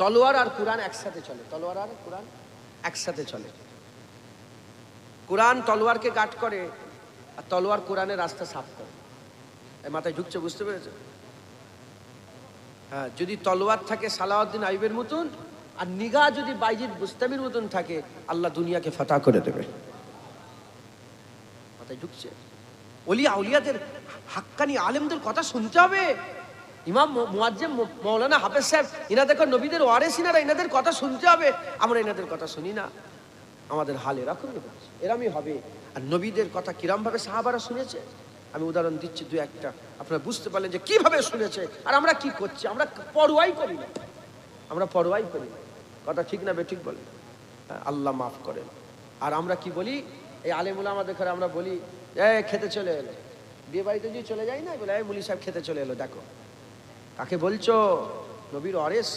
Speaker 1: তলোয়ার আর কোরআন একসাথে চলে, তলোয়ার আর কোরআন একসাথে চলে, কোরআন তলোয়ারকে গার্ড করে আর তলোয়ার কোরআনের রাস্তা সাফ করে। মাথায় ঢুকছে, বুঝতে পেরেছে? হ্যাঁ, যদি তলোয়ার থাকে সালাউদ্দিন আইয়ুবের মতন আর নিগাহ যদি বাইজিদ বুস্তামির মতন থাকে, আল্লাহ দুনিয়াকে ফাতা করে দেবে। মাথায় ঢুকছে? আউলিয়াদের হাক্কানি আলেমদের কথা শুনতে হবে। ইমাম মুয়াজ্জিম মাওলানা হাফেজ সাহেব, ইনাদের নবীদের ওয়ারিস, ইনাদের কথা শুনতে হবে। আমরা ইনাদের কথা শুনি না, আমাদের হাল এরকমই হবে। আর নবীদের কথা কিরম ভাবে সাহাবারা শুনেছে, আমি উদাহরণ দিচ্ছি দু একটা, আপনারা বুঝতে পারলেন যে কিভাবে শুনেছে। আর আমরা কি করছি? আমরা পরোয়াই করি না, আমরা পরোয়াই করি না। কথা ঠিক না বেঠিক বলেন? আল্লাহ মাফ করেন। আর আমরা কি বলি, এই আলেম ওলামাদের ঘরে আমরা বলি খেতে চলে এলো। বিয়ে বাড়িতে যদি চলে যাই না, বলে মুলি সাহেব খেতে চলে এলো। দেখো কাকে বলছো? নবীর ওয়ারিস।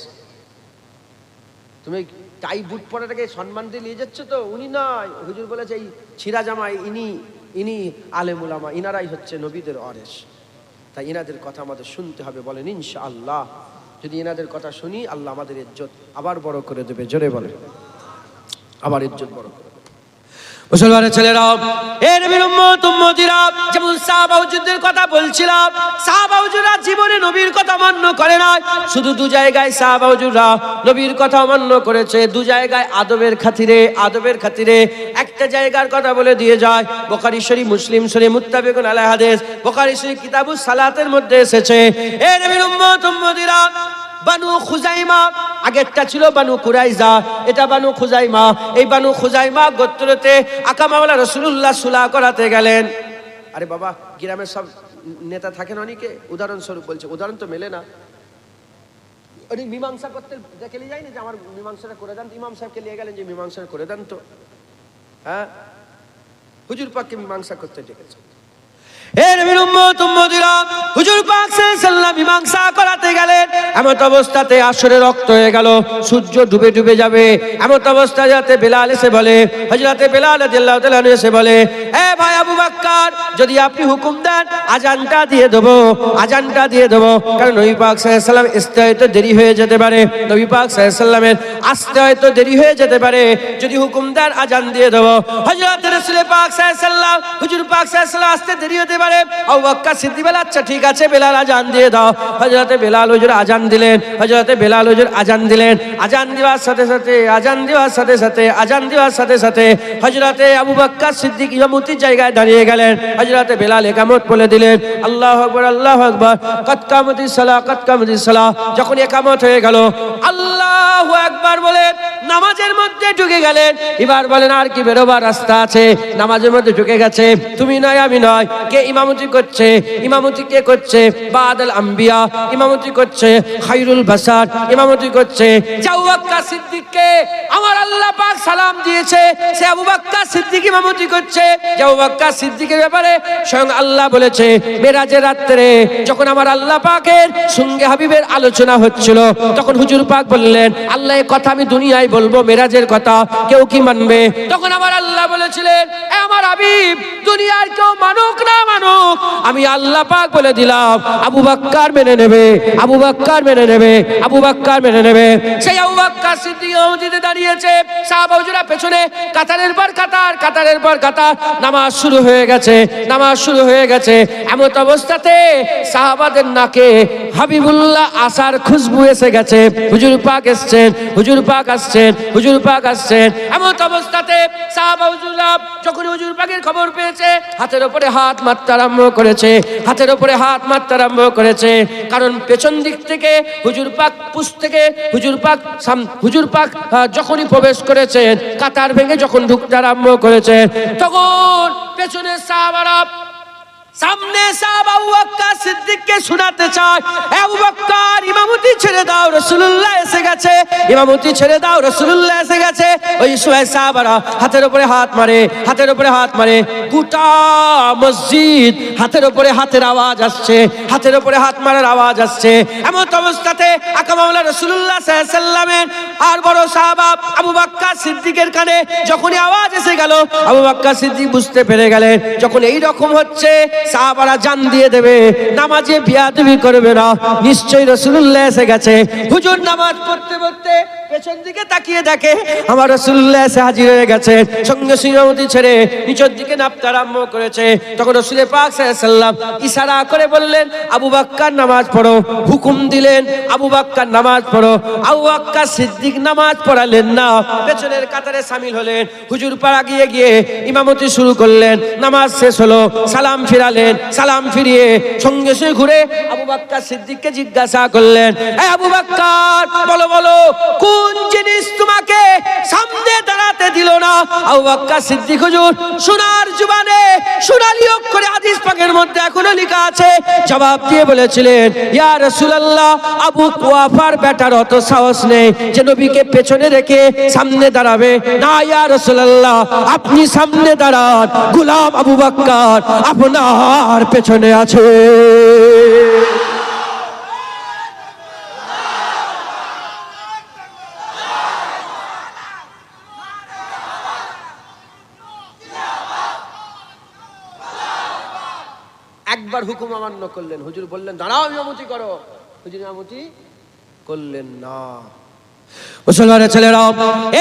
Speaker 1: তুমি টাই বুট পরাটাকে সম্মান দিয়ে নিয়ে যাচ্ছ তো, উনি নয়। হুজুর বলেছে এই ছিঁড়া জামাই ইনি আলেম ওলামা, ইনারাই হচ্ছে নবীদের ওয়ারিস। তাই ইনাদের কথা আমাদের শুনতে হবে, বলেন ইনশাআল্লাহ। যদি ইনাদের কথা শুনি, আল্লাহ আমাদের ইজ্জত আবার বড় করে দেবে। জোরে বলে, আবার ইজ্জত বড় করে দেবে। মুসলমানের ছেলেরা, এর নবীর উম্মতিরা, যেমন সাহাবা হুজুরদের কথা বলছিলাম, সাহাবা হুজুররা জীবনে নবীর কথা মান্য করে নাই। শুধু দু জায়গায় সাহাবা হুজুররা নবীর কথা মান্য করেছে, দু জায়গায় আদবের খাতিরে। একটা জায়গার কথা বলে দিয়ে যায়, বুখারী শরীফ, মুসলিম শরীফ, মুত্তাফিকুন আলাইহি হাদিস, বুখারী শরীফ কিতাবুস সালাতের মধ্যে এসেছে, এর নবীর উম্মতিরা বানু খুজাইমা, আগেরটা ছিল বানু কুরাইজা, এটা বানু খুজাইমা। এই বানু খুজাইমা গোত্রতে আকা মাওলা রাসূলুল্লাহ সুলাহ করাতে গেলেন। আরে বাবা, গ্রামের সব নেতা থাকেন অনেকে, উদাহরণস্বরূপ বলছে, উদাহরণ তো মেলে না, উনি মীমাংসা করতে দেখে নিয়ে যায়নি যে আমার মীমাংসাটা করে দেন, ইমাম সাহেবকে নিয়ে গেলেন যে মীমাংসা করে দেন তো, হ্যাঁ, হুজুর পাককে মীমাংসা করতে ডেকেছে। এর নবীর উম্মতিরা হুজুর পাক সাল্লাল্লাহু মীমাংসা করাতে গেলেন, এমন অবস্থাতে আসরে রক্ত হয়ে গেল, সূর্য ডুবে যাবে, এমন অবস্থায় যাতে বেলাল এসে বলে, হযরতে বেলাল রাদিয়াল্লাহু তাআলা এসে বলে, এ ভাই আবু বকর, যদি আপনি হুকুম দেন আজানটা দিয়ে দেবো, কারণ নবী পাক সাল্লাল্লাহু আলাইহি ওয়াসাল্লাম আসতে হয়তো দেরি হয়ে যেতে পারে, নবী পাক সাল্লাল্লাহু আলাইহি ওয়াসাল্লামের আসতে হয়তো দেরি হয়ে যেতে পারে, যদি হুকুম দেন আজান দিয়ে দেবো। হযরত রাসূল পাক সাল্লাল্লাহু আলাইহি ওয়াসাল্লাম, হুজুর পাক সাল্লাল্লাহু আলাইহি ওয়াসাল্লাম আসতে দেরি হতে পারে, আবু বকর সিদ্দিক বলে, আচ্ছা ঠিক আছে বেলাল আজান দিয়ে দাও। হযরতে বেলাল হুজুর আজান দিলেন, আজান দেওয়ার সাথে সাথে হযরতে আবু বকর সিদ্দিক ইমামতির জায়গায় দাঁড়িয়ে গেলেন, হযরতে বেলাল ইকামত বলে দিলেন, আল্লাহু আকবার, আল্লাহু আকবার, কদ কামাতিস সালাহ। যখন ইকামত হয়ে গেল, আল্লাহু আকবার বলে নামাজের মধ্যে ঢুকে গেলেন। এবার বলেন, আর কি বেরোবার রাস্তা আছে? নামাজের মধ্যে ঢুকে গেছে, তুমি নয় আমি নয়, কে ইমামতি করছে? কে করছে? বাদাল আম্বিয়া ইমামতি করছে, খায়রুল বাশার ইমামতি করছে, আবু বকর সিদ্দিককে আমার আল্লাহ পাক সালাম দিয়েছে, সে আবু বকর সিদ্দিক ইমামতি করছে। আবু বকর সিদ্দিকের ব্যাপারে স্বয়ং আল্লাহ বলেছে, মেরাজের রাত্রে যখন আমার আল্লাহ পাকের সঙ্গে হাবিবের আলোচনা হচ্ছিল, তখন হুজুর পাক বললেন, আল্লাহ এই কথা আমি দুনিয়ায় বলবো, মেরাজের কথা, কেউ কি মানবে? তখন আমার আল্লাহ বলেছিলেন, এ আমার হাবিব, দুনিয়ার কেউ মানুক না মানুক, আমি আল্লাহ পাক বলে দিলাম, আবু বকর মেনে নেবে। সেই আবু বকর সিদ্দিক মসজিদে দাঁড়িয়েছে, সাহাবা হুজুরা পেছনে কাতারের পর কাতার, নামাজ শুরু হয়ে গেছে। এমন অবস্থাতে সাহাবাদের নাকে হাবিবুল্লাহ আসার খুশবু এসে গেছে, হুজুর পাক আসছেন। এমন অবস্থাতে সাহাবা হুজুরা যখন হুজুর পাকের খবর পেয়েছে, হাতের উপরে হাত মারতে আরম্ভ করেছে, কারণ পেছন দিক থেকে হুজুর পাক যখনই প্রবেশ করেছেন, কাতার ভেঙে যখন ঢুকতে আরম্ভ করেছেন, তখন পেছনের সাহাবারা সামনে সাহাবা আবু বকর সিদ্দিককে শোনাতে চায়, আবু বকর ইমামতি ছেড়ে দাও, রাসূলুল্লাহ এসে গেছে। ওই সময় সাহাবারা হাতের উপরে হাত মারে, গোটা মসজিদ হাতের উপরে হাতের হাত মারার আওয়াজ আসছে। এমন অবস্থাতে আকা মাওলা রাসূলুল্লাহ সাল্লাল্লাহু আলাইহি ওয়াসাল্লামের আর বড় সাহাবা আবু বকর সিদ্দিকের কানে যখনই আওয়াজ এসে গেল, আবু বকর সিদ্দিক বুঝতে পেরে গেলেন, যখন এই রকম হচ্ছে সাহাবারা জান দিয়ে দেবে, নামাজে বিয়াদবি করবে না, নিশ্চয়ই রাসূলুল্লাহ এসে গেছে। হুজুর নামাজ পড়তে পেছন দিকে তাকিয়ে দেখে আমার রাসূলুল্লাহ এসে হাজির হয়ে গেছে, সঙ্গে ইমামতি ছেড়ে নিচের দিকে নামতে আরম্ভ করেছে। তখন রাসূল পাক সাল্লাল্লাহু আলাইহি ওয়াসাল্লাম ইশারা করে বললেন, আবু বকর নামাজ পড়ো, হুকুম দিলেন, আবু বকর নামাজ পড়ো। আবু বকর সিদ্দিক নামাজ পড়ালেন না, পেছনের কাতারে শামিল হলেন। হুজুর পাড়া গিয়ে ইমামতি শুরু করলেন, নামাজ শেষ হলো, সালাম ফিরিয়ে সঙ্গে ঘুরে আবু বকর সিদ্দিককে জিজ্ঞাসা করলেন, এ আবু বকর, বলো কোন জিনিস তোমাকে সামনে দাঁড়াতে দিল না? আবু বকর সিদ্দিক হুজুর সোনার জবানে সোনালী অক্ষরে হাদিস পাকের মধ্যে এখনো লেখা আছে, জবাব দিয়ে বলেছিলেন, ইয়া রাসূলুল্লাহ, আবু কুয়াফার বেটার অত সাহস নেই যে নবীকে পেছনে রেখে সামনে দাঁড়াবে না। ইয়া রাসূলুল্লাহ, আপনি সামনে দাঁড়ান, গোলাম আবু বকর আপনার পেছনে আছে। একবার হুকুম অমান্য করলেন, হুজুর বললেন দাঁড়াও ইমামতি করো, হুজুর ইমামতি করলেন না। মুসলমানের ছেলেরা,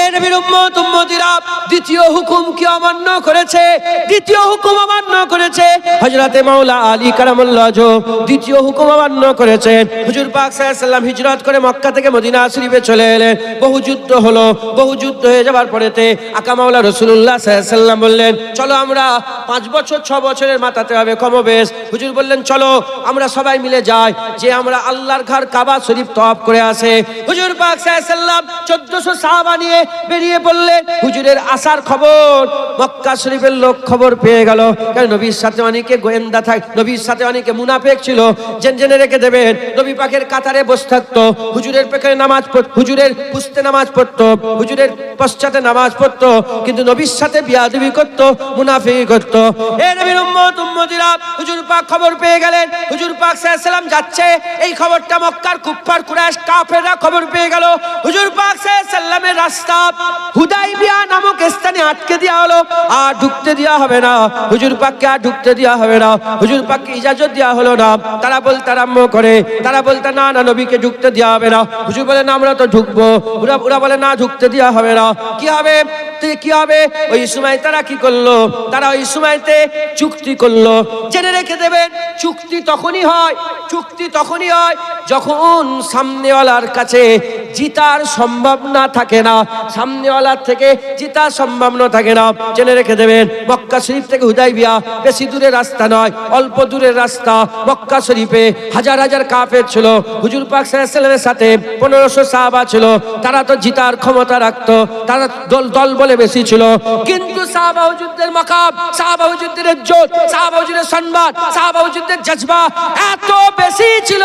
Speaker 1: এ নবীর উম্মত উম্মতিরা, দ্বিতীয় হুকুম কি অমান্য করেছে? দ্বিতীয় হুকুম অমান্য করেছে হযরতে মাওলা আলী কারামাল্লাহ ওয়াজহু, দ্বিতীয় হুকুম অমান্য করেছেন। হুজুর পাক সাল্লাল্লাহু আলাইহি ওয়াসাল্লাম হিজরত করে মক্কা থেকে মদিনা শরীফে চলে এলেন। বহু যুদ্ধ হলো, বহু যুদ্ধ হয়ে যাওয়ার পরেতে আকা মাওলা রাসূলুল্লাহ সাল্লাল্লাহু আলাইহি ওয়াসাল্লাম বললেন, চলো আমরা 5 বছর 6 বছরের মাথাতে হবে কমবেশ। হুজুর বললেন, চলো আমরা সবাই মিলে যাই, যে আমরা আল্লাহর ঘর কাবা শরীফ তওয়াফ করে আসে। হুজুর পাক সাল্লাল্লাহু আলাইহি ওয়াসাল্লাম 1400 সাহাবা নিয়ে বেরিয়ে পড়লেন। হুজুরের আসার খবর মক্কা শরীফের লোক খবর পেয়ে গেল। কারণ নবীর সাথে অনেকে গোয়েন্দা থাকে, নবীর সাথে অনেকে মুনাফিক ছিল, জেনে রেখে দেবেন। নবী পাকের কাতারে বসে থাকতো, হুজুরের পেছনে নামাজ পড়তো, হুজুরের পুস্তে নামাজ পড়তো, হুজুরের পশ্চাতে নামাজ পড়তো, কিন্তু নবীর সাথে বিয়াদবি করতো, মুনাফিক করতো। এ নবীর উম্মত উম্মতিরা, হুজুর পাক খবর পেয়ে গেলেন হুজুর পাক সাল্লাল্লাহু আলাইহি ওয়াসাল্লাম যাচ্ছে। এই খবরটা মক্কার কুফফার কুরাইশ কাফেররা খবর পেয়ে গেল। হুজুর পাক সাল্লাল্লাহু আলাইহি ওয়াসাল্লামের রাস্তা হুদাইবিয়া নামক স্থানে আটকে দেওয়া হলো, আর ঢুকতে দেওয়া হবে না। হুজুর পাককে আর ঢুকতে দেওয়া হবে না, হুজুর পাককে ইজাজত দেওয়া হলো না। তারা বলতে আরম্ভ করে, তারা বলতে না না নবীকে ঢুকতে দেওয়া হবে না। হুজুর বলে না আমরা তো ঢুকবো। ওরা বলে না ঢুকতে দেওয়া হবে না। কি হবে? কি হবে? ওই সময় তারা কি করলো? তারা ওই সময়তে চুক্তি করলো। জেনে রেখে দেবেন, চুক্তি তখনই হয়, চুক্তি তখনই হয় যখন সামনেওয়ালার কাছে জিতার সম্ভাবনা থাকে না, সামনেওয়ালার থেকে জিতার সম্ভাবনা থাকে না। জেনে রেখে দেবেন, মক্কা শরীফ থেকে হুদাইবিয়া বেশি দূরের রাস্তা নয়, অল্প দূরের রাস্তা। মক্কা শরীফে হাজার হাজার কাফের ছিল, হুজুর পাক সাল্লাল্লাহু আলাইহি ওয়াসাল্লামের সাথে 1500 সাহাবা ছিল। তারা তো জিতার ক্ষমতা রাখতো, তারা দল বলে বেশি ছিল। কিন্তু সাহাবা হুজুরদের মাকাম, সাহাবা হুজুরদের ইজ্জত, সাহাবা হুজুরের সম্মান, সাহাবা হুজুরদের জজবা এত বেশি ছিল,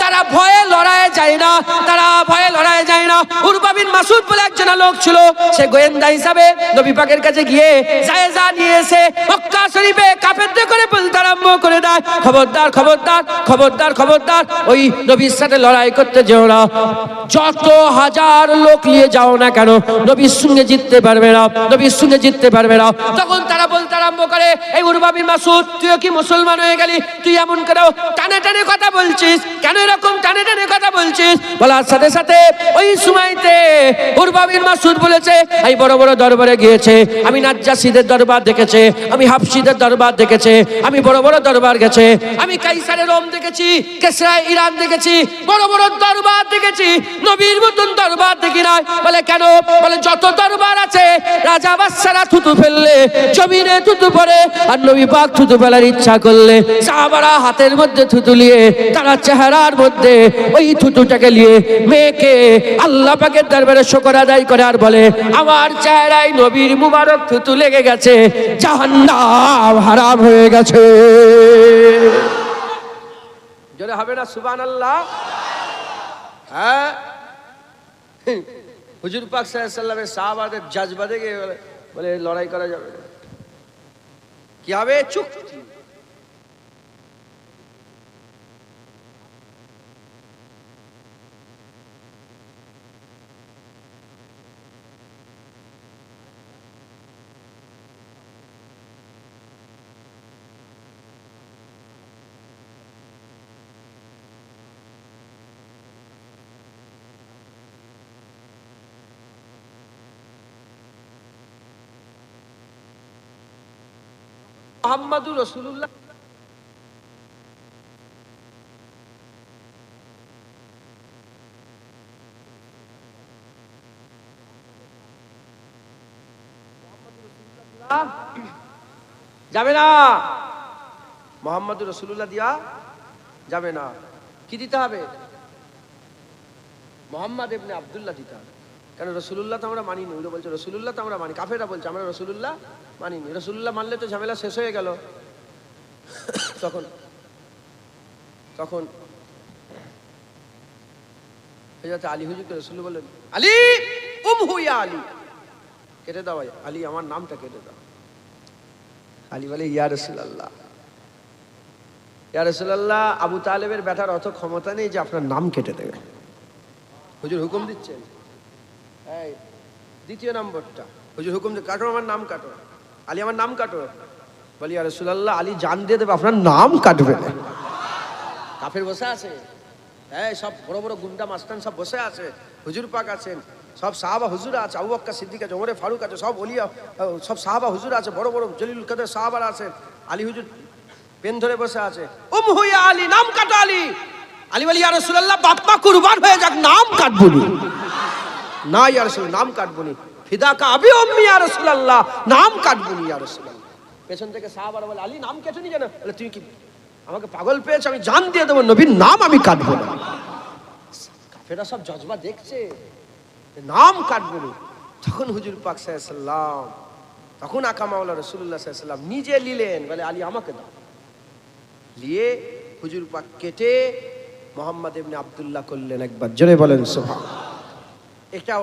Speaker 1: তারা ভয়ে লড়াইয়ে যায় না, তারা ভয়ে লড়াইয়ে যায় না। উরওয়া বিন মাসউদ বলে একজন লোক ছিল, সে গোয়েন্দা হিসাবে নবী পাকের কাছে গিয়ে জায়েজা নিয়ে এসে মক্কা শরীফে কাফেরদের করে বলতে আরম্ভ করে দেয়, খবরদার খবরদার খবরদার খবরদার, ওই নবীর সাথে লড়াই করতে যেও না। যত হাজার লোক নিয়ে যাও না কেন, নবীর সঙ্গে জিততে পারবে না, নবীর সঙ্গে জিততে পারবে না। তখন তারা বলতে আরম্ভ করে, এই উরওয়া বিন মাসউদ, তুইও কি মুসলমান হয়ে গেলি? তুই এমন করে টানে টানে কথা বলছিস কেন? এরকম টানে টানে কথা বলছিস? বলার সাথে সাথে ওই সময়তে উরওয়া বিন মাসউদ বলেছে, এই বড় বড় দরবারে গিয়েছে, আমি নাজ্জাশীদের দরবার দেখেছে, আমি হাবশীদের দরবার দেখেছে, আমি বড় বড় দরবার গেছে, আমি কাইসারের রোম দেখেছি, কেসরা ইরান দেখেছি, বড় বড় দরবার দেখেছি, নবীর মতন দরবার দেখি নাই। বলে কেন? বলে যত দরবার আছে রাজা বাদশারা থুতু ফেললে জমিনে থুতু পড়ে, আর নবী পাক থুতু ফেলার ইচ্ছা করলে সাহাবারা হাতের মধ্যে থুতু নিয়ে তারা চেহারার মধ্যে ওই থুতুটাকে নিয়ে মেয়েকে আল্লাহ পাকের দরবারে শুকর আদায় করে আর বলে, আমার চেহারায় নবীর মুবারক থুতু লেগে গেছে, জাহান্নাম হারাম হয়ে গেছে। জোরে হবে না সুবহানাল্লাহ? হ্যাঁ, হুজুর পাক সাল্লাল্লাহু আলাইহি ওয়াসাল্লামের সাহাবাদের জজবা দেখে বলে লড়াই করা যাবে না। কি হবে? চুক্তি। মুহাম্মাদুর রাসূলুল্লাহ যাবে না, মুহাম্মাদুর রাসূলুল্লাহ দিয়া যাবে না। কি দিতে হবে? মুহাম্মদ ইবনে আব্দুল্লাহ দিতে হবে। কেন? রাসূলুল্লাহ তো আমরা মানি না। ওরা বলছে রাসূলুল্লাহ তো আমরা মানি, কাফেররা বলছে আমরা রাসূলুল্লাহ মানিনি। রাসূলুল্লাহ মানলে তো ঝামেলা শেষ হয়ে গেল। তখন তখন হযরত আলী হুজুরকে রাসূল বললেন, আলী উমহু ইয়া আলী, কেটে দাও আলী, আমার নামটা কেটে দাও। আলী বলে, ইয়া রাসূলুল্লাহ, ইয়া রাসূলুল্লাহ, আবু তালেবের বেটার অত ক্ষমতা নেই যে আপনার নাম কেটে দেবে। হুজুর হুকুম দিচ্ছেন, এই দ্বিতীয় নম্বরটা হুজুর হুকুম দিয়ে কাটো, আমার নাম কাটো। আলী আমার নাম কাটো। বলি, ইয়া রাসূলুল্লাহ, আলী জান দিয়ে দেবে, আপনার নাম কাটবে না। কাফের বসে আছে, হ্যাঁ, সব বড় বড় গুন্ডা মাস্তান সব বসে আছে, হুজুর পাক আছেন। সব সাহাবা হুজুরা আছে, আবু বকর সিদ্দিক আছে, ওমর ফারুক আছে, সব ওলিয়া, সব সাহাবা হুজুরা আছে, বড় বড় জলিলুল কদর সাহাবারা আছেন। আলী হুজুর পেন ধরে বসে আছে, হুইয়া আলী, নাম কাটো আলী। আলী বলি ইয়া রাসূলুল্লাহ, বাপ মা কুরবান হয়ে যাক, নাম কাটবো না ইয়া রাসূল, নাম কাটবো নি। ফিদাকা আবি উম্মি ইয়া রাসূলুল্লাহ, নাম কাটবো নি ইয়া রাসূলুল্লাহ। পেছন থেকে সাহাবারা বলে, আলী নাম কেটে নি কেন? বলে তুই কি আমাকে পাগল পেয়েছ? আমি জান দিয়ে দেবো, নবীর নাম আমি কাটবো না। কাফেররা সব জজবা দেখছে, নাম কাটবো না। তখন হুজুর পাক সাল্লাল্লাহু আলাইহি ওয়াসাল্লাম, তখন আকা মাওলা রাসূলুল্লাহ সাল্লাল্লাহু আলাইহি ওয়াসাল্লাম নিজে নিলেন, বলে আলী আমাকে দাও। নিয়ে হুজুর পাক কেটে মুহাম্মদ ইবনে আব্দুল্লাহ করলেন। একবার জোরে বলেন সুবহানাল্লাহ। এটা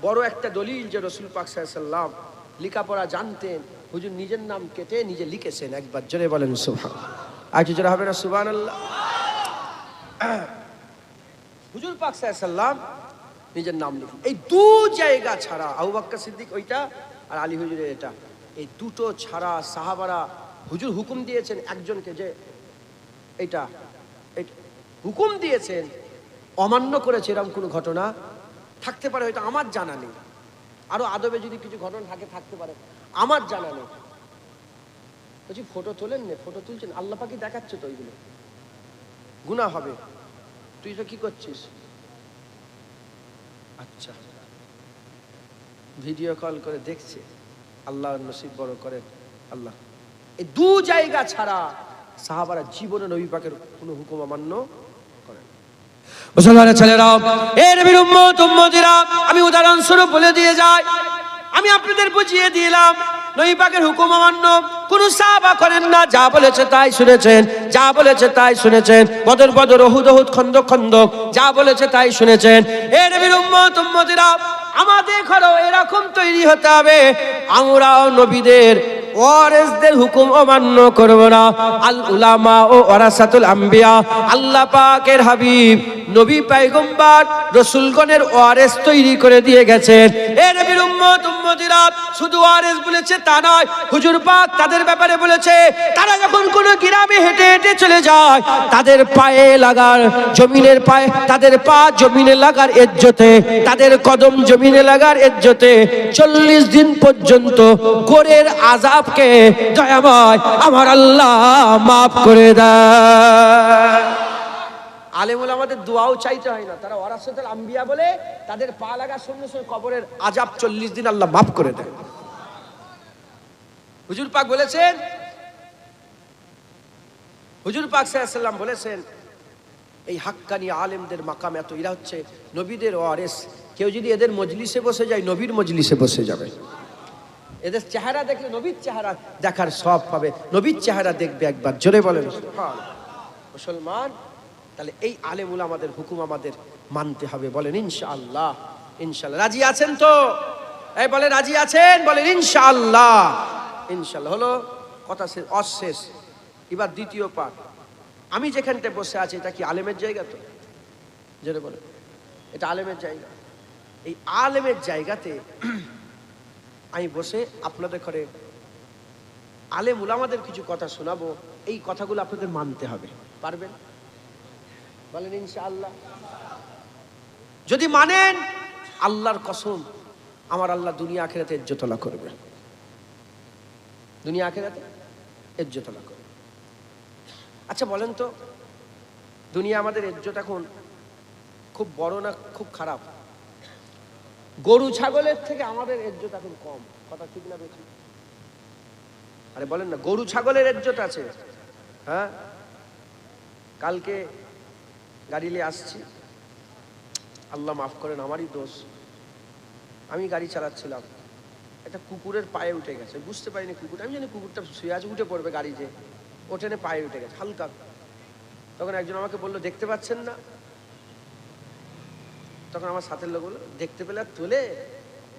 Speaker 1: বড় একটা দলিল যে রাসূল পাক সাল্লাল্লাহু আলাইহি ওয়াসাল্লাম লেখাপড়া জানতেন। হুজুর নিজের নাম কেটে নিজে লিখেছেন। একবার জোরে বলেন সুবহানাল্লাহ। আজ জোরে হবে না সুবহানাল্লাহ? হুজুর পাক সাল্লাল্লাহু আলাইহি ওয়াসাল্লাম নিজের নাম লিখেন। এই দু জায়গা ছাড়া, আবু বকর সিদ্দিক ওইটা আর আলী হুজুরের এটা, এই দুটো ছাড়া সাহাবারা হুজুর হুকুম দিয়েছেন একজনকে যে এইটা হুকুম দিয়েছেন, অমান্য করেছে এরকম কোনো ঘটনা থাকতে পারে, হয়তো আমার জানা নেই। আরো আদবে যদি কিছু ঘটনা থাকতে পারে, আমার জানা নেই। বলছি ফটো তোলেন না, ফটো তুলছেন, আল্লাহ পাকি দেখাচ্ছে তো, ওইগুলো গুনাহ হবে। তুই তো কি করছিস? আচ্ছা, ভিডিও কল করে দেখছে, আল্লাহ নসিব বড় করে আল্লাহ। এই দু জায়গা ছাড়া সাহাবারা জীবনে নবী পাকের কোনো হুকুম অমান্য করেন। মুসলমানের ছেলেরা, এ নবীর উম্মত উম্মতিরা, আমি উদাহরণস্বরূপ বলে দিয়ে যাই, আমি আপনাদের বুঝিয়ে দিলাম নবী পাকের হুকুম অমান্য কোন সাহাবা করেন না। যা বলেছে তাই শুনেছেন, যা বলেছে তাই শুনেছেন। বদর বদর, উহুদ উহুদ, খন্দক খন্দক, যা বলেছে তাই শুনেছেন। এ নবীর উম্মত উম্মতিরা, আমাদের ঘরেও এরকম তৈরি হতে হবে, আমরাও নবীদের ওয়ারিসদের হুকুম অমান্য করব না। আল উলামা ও ওয়ারাসাতুল আম্বিয়া, আল্লাহ পাকের হাবিব নবী পয়গম্বর রাসূলগণের ওয়ারিস তৈরি করে দিয়ে গেছেন। এ নবীর উম্মত উম্মতিরা, শুধু ওয়ারিস বলেছে তা নয়, হুজুর পাক তাদের ব্যাপারে বলেছে, তারা যখন কোনো গ্রামে হেঁটে হেঁটে চলে যায়, তাদের পায়ে লাগার জমিনের পায়ে, তাদের পা জমিনে লাগার ইজ্জতে, তাদের কদম জমিনে লাগার ইজ্জতে 40 দিন পর্যন্ত গোরের আযাবকে দয়াময় আমার আল্লাহ মাফ করে দেয়। আলেমুল আমাদের দোয়াও চাইতে হয় না, তারা ওয়ারাসাতুল আম্বিয়া বলে তাদের পা লাগার সঙ্গে সঙ্গে কবরের আযাব 40 দিন আল্লাহ মাফ করে দেয়। হুজুর পাক বলেছেন, হুজুর পাক সাল্লাল্লাহু আলাইহি ওয়াসাল্লাম বলেছেন, এই হাক্কানি আলেমদের মাকাম এত, এরা হচ্ছে নবীদের ওয়ারিস। কেউ যদি এদের মজলিসে বসে যায়, নবীর মজলিসে বসে যাবে। এদের চেহারা দেখলে নবীর চেহারা দেখার সব পাবে, নবীর চেহারা দেখবে। একবার জোরে বলেন মুসলমান। তাহলে এই আলেমুল আমাদের হুকুম আমাদের মানতে হবে। বলেন ইনশাআল্লাহ। ইনশাআল্লাহ রাজি আছেন তো? এই বলে রাজি আছেন? বলেন ইনশাআল্লাহ। ইনশাআল্লাহ হলো কথা শেষ, অশেষ। এবার দ্বিতীয় পাঠ। আমি যেখানটা বসে আছি এটা কি আলেমের জায়গা? তো জোরে বলেন, এটা আলেমের জায়গা। এই আলেমের জায়গাতে আমি বসে আপনাদের ঘরে আলেম উলামাদের কিছু কথা শোনাবো, এই কথাগুলো আপনাদের মানতে হবে। পারবেন? বলেন ইনশাআল্লাহ। যদি মানেন, আল্লাহর কসম, আমার আল্লাহ দুনিয়া আখিরাতে ইজ্জতলা করবে। দুনিয়া আখিরাতে ইজ্জতলা করবে। আচ্ছা বলেন তো, দুনিয়া আমাদের ইজ্জত এখন খুব বড় না খুব খারাপ? গরু ছাগলের থেকে আমাদের ইজ্জত এখন কম। কথা ঠিক না বেশি? আরে বলেন না, গরু ছাগলের ইজ্জত আছে। হ্যাঁ, কালকে গাড়ি নিয়ে আসছি, আল্লাহ মাফ করেন, আমারই দোষ। আমি গাড়ি চালাচ্ছিলাম, একটা কুকুরের পায়ে উঠে গেছে, বুঝতে পারিনি কুকুরটা, আমি জানি কুকুরটা শুয়ে আছে, উঠে পড়বে গাড়ি, যে ওঠেনে পায়ে উঠে গেছে হালকা। তখন একজন আমাকে বললো, দেখতে পাচ্ছেন না? তখন আমার সাথের লোক বললো, দেখতে পেলে আর তুলে,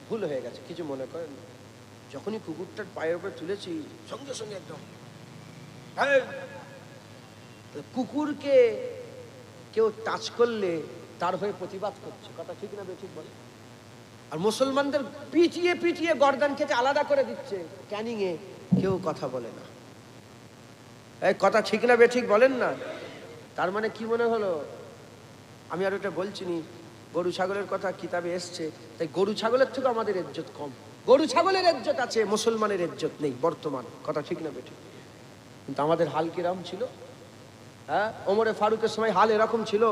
Speaker 1: ভুল হয়ে গেছে, কিছু মনে করেন না। যখনই কুকুরটার পায়ের উপরে তুলেছি, সঙ্গে সঙ্গে একদম কুকুরকে কেউ টাচ করলে তার হয়ে প্রতিবাদ করছে। কথা ঠিক না বেঠিক বলে? আর মুসলমানদের পিটিয়ে পিটিয়ে গর্দান খেতে আলাদা করে দিচ্ছে ক্যানিং এ, কেউ কথা বলে না। এই কথা ঠিক না বেঠিক বলেন না? তার মানে কি মনে হলো? আমি আর ওটা বলছি নি, গরু ছাগলের কথা কিতাবে এসছে, তাই গরু ছাগলের থেকে আমাদের ইজ্জত কম। গরু ছাগলের ইজ্জত আছে, মুসলমানের ইজ্জত নেই বর্তমান, কথা ঠিক না বেঠিক? কিন্তু আমাদের হাল কিরকম ছিল? হ্যাঁ, ওমরে ফারুকের সময় হাল এরকম ছিল,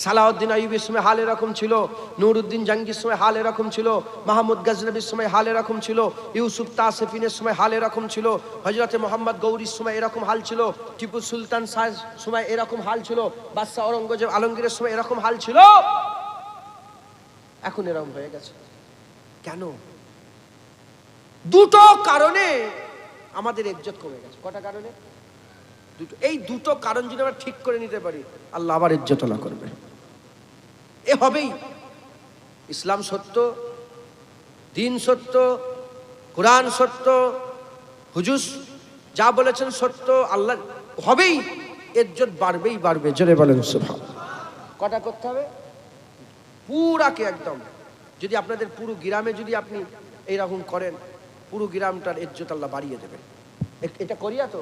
Speaker 1: সালাউদ্দিন আইয়ুবের সময় হাল এরকম ছিল, নুরউদ্দিন জাঙ্গির সময় হাল এরকম ছিল, মাহমুদ গজনবীর সময় হাল এরকম ছিল, ইউসুফ তাসিফিনের সময় হাল এরকম ছিল, হযরতে মোহাম্মদ গৌরীর সময় এরকম হাল ছিল, টিপু সুলতান শাহের সময় এরকম হাল ছিল, বাদশাহ আওরঙ্গজেব আলমগীরের সময় এরকম হাল ছিল। এখন এরকম হয়ে গেছে কেন? দুটো কারণে আমাদের ইজ্জত কমে গেছে। কটা কারণে? দুটো। এই দুটো কারণ যদি আমরা ঠিক করে নিতে পারি, আল্লাহ আবার ইজ্জত আল্লাহ করবে। এ হবেই। ইসলাম সত্য, দিন সত্য, কোরআন সত্য, হুজুর যা বলেছেন সত্য, আল্লাহ হবেই, ইজ্জত বাড়বেই বাড়বে। জোরে বলেন সুবহানাল্লাহ। কটা করতে হবে? পুরাকে একদম। যদি আপনাদের পুরো গ্রামে যদি আপনি এইরকম করেন, পুরো গ্রামটার ইজ্জত আল্লাহ বাড়িয়ে দেবেন। এটা কোরিয়া তো,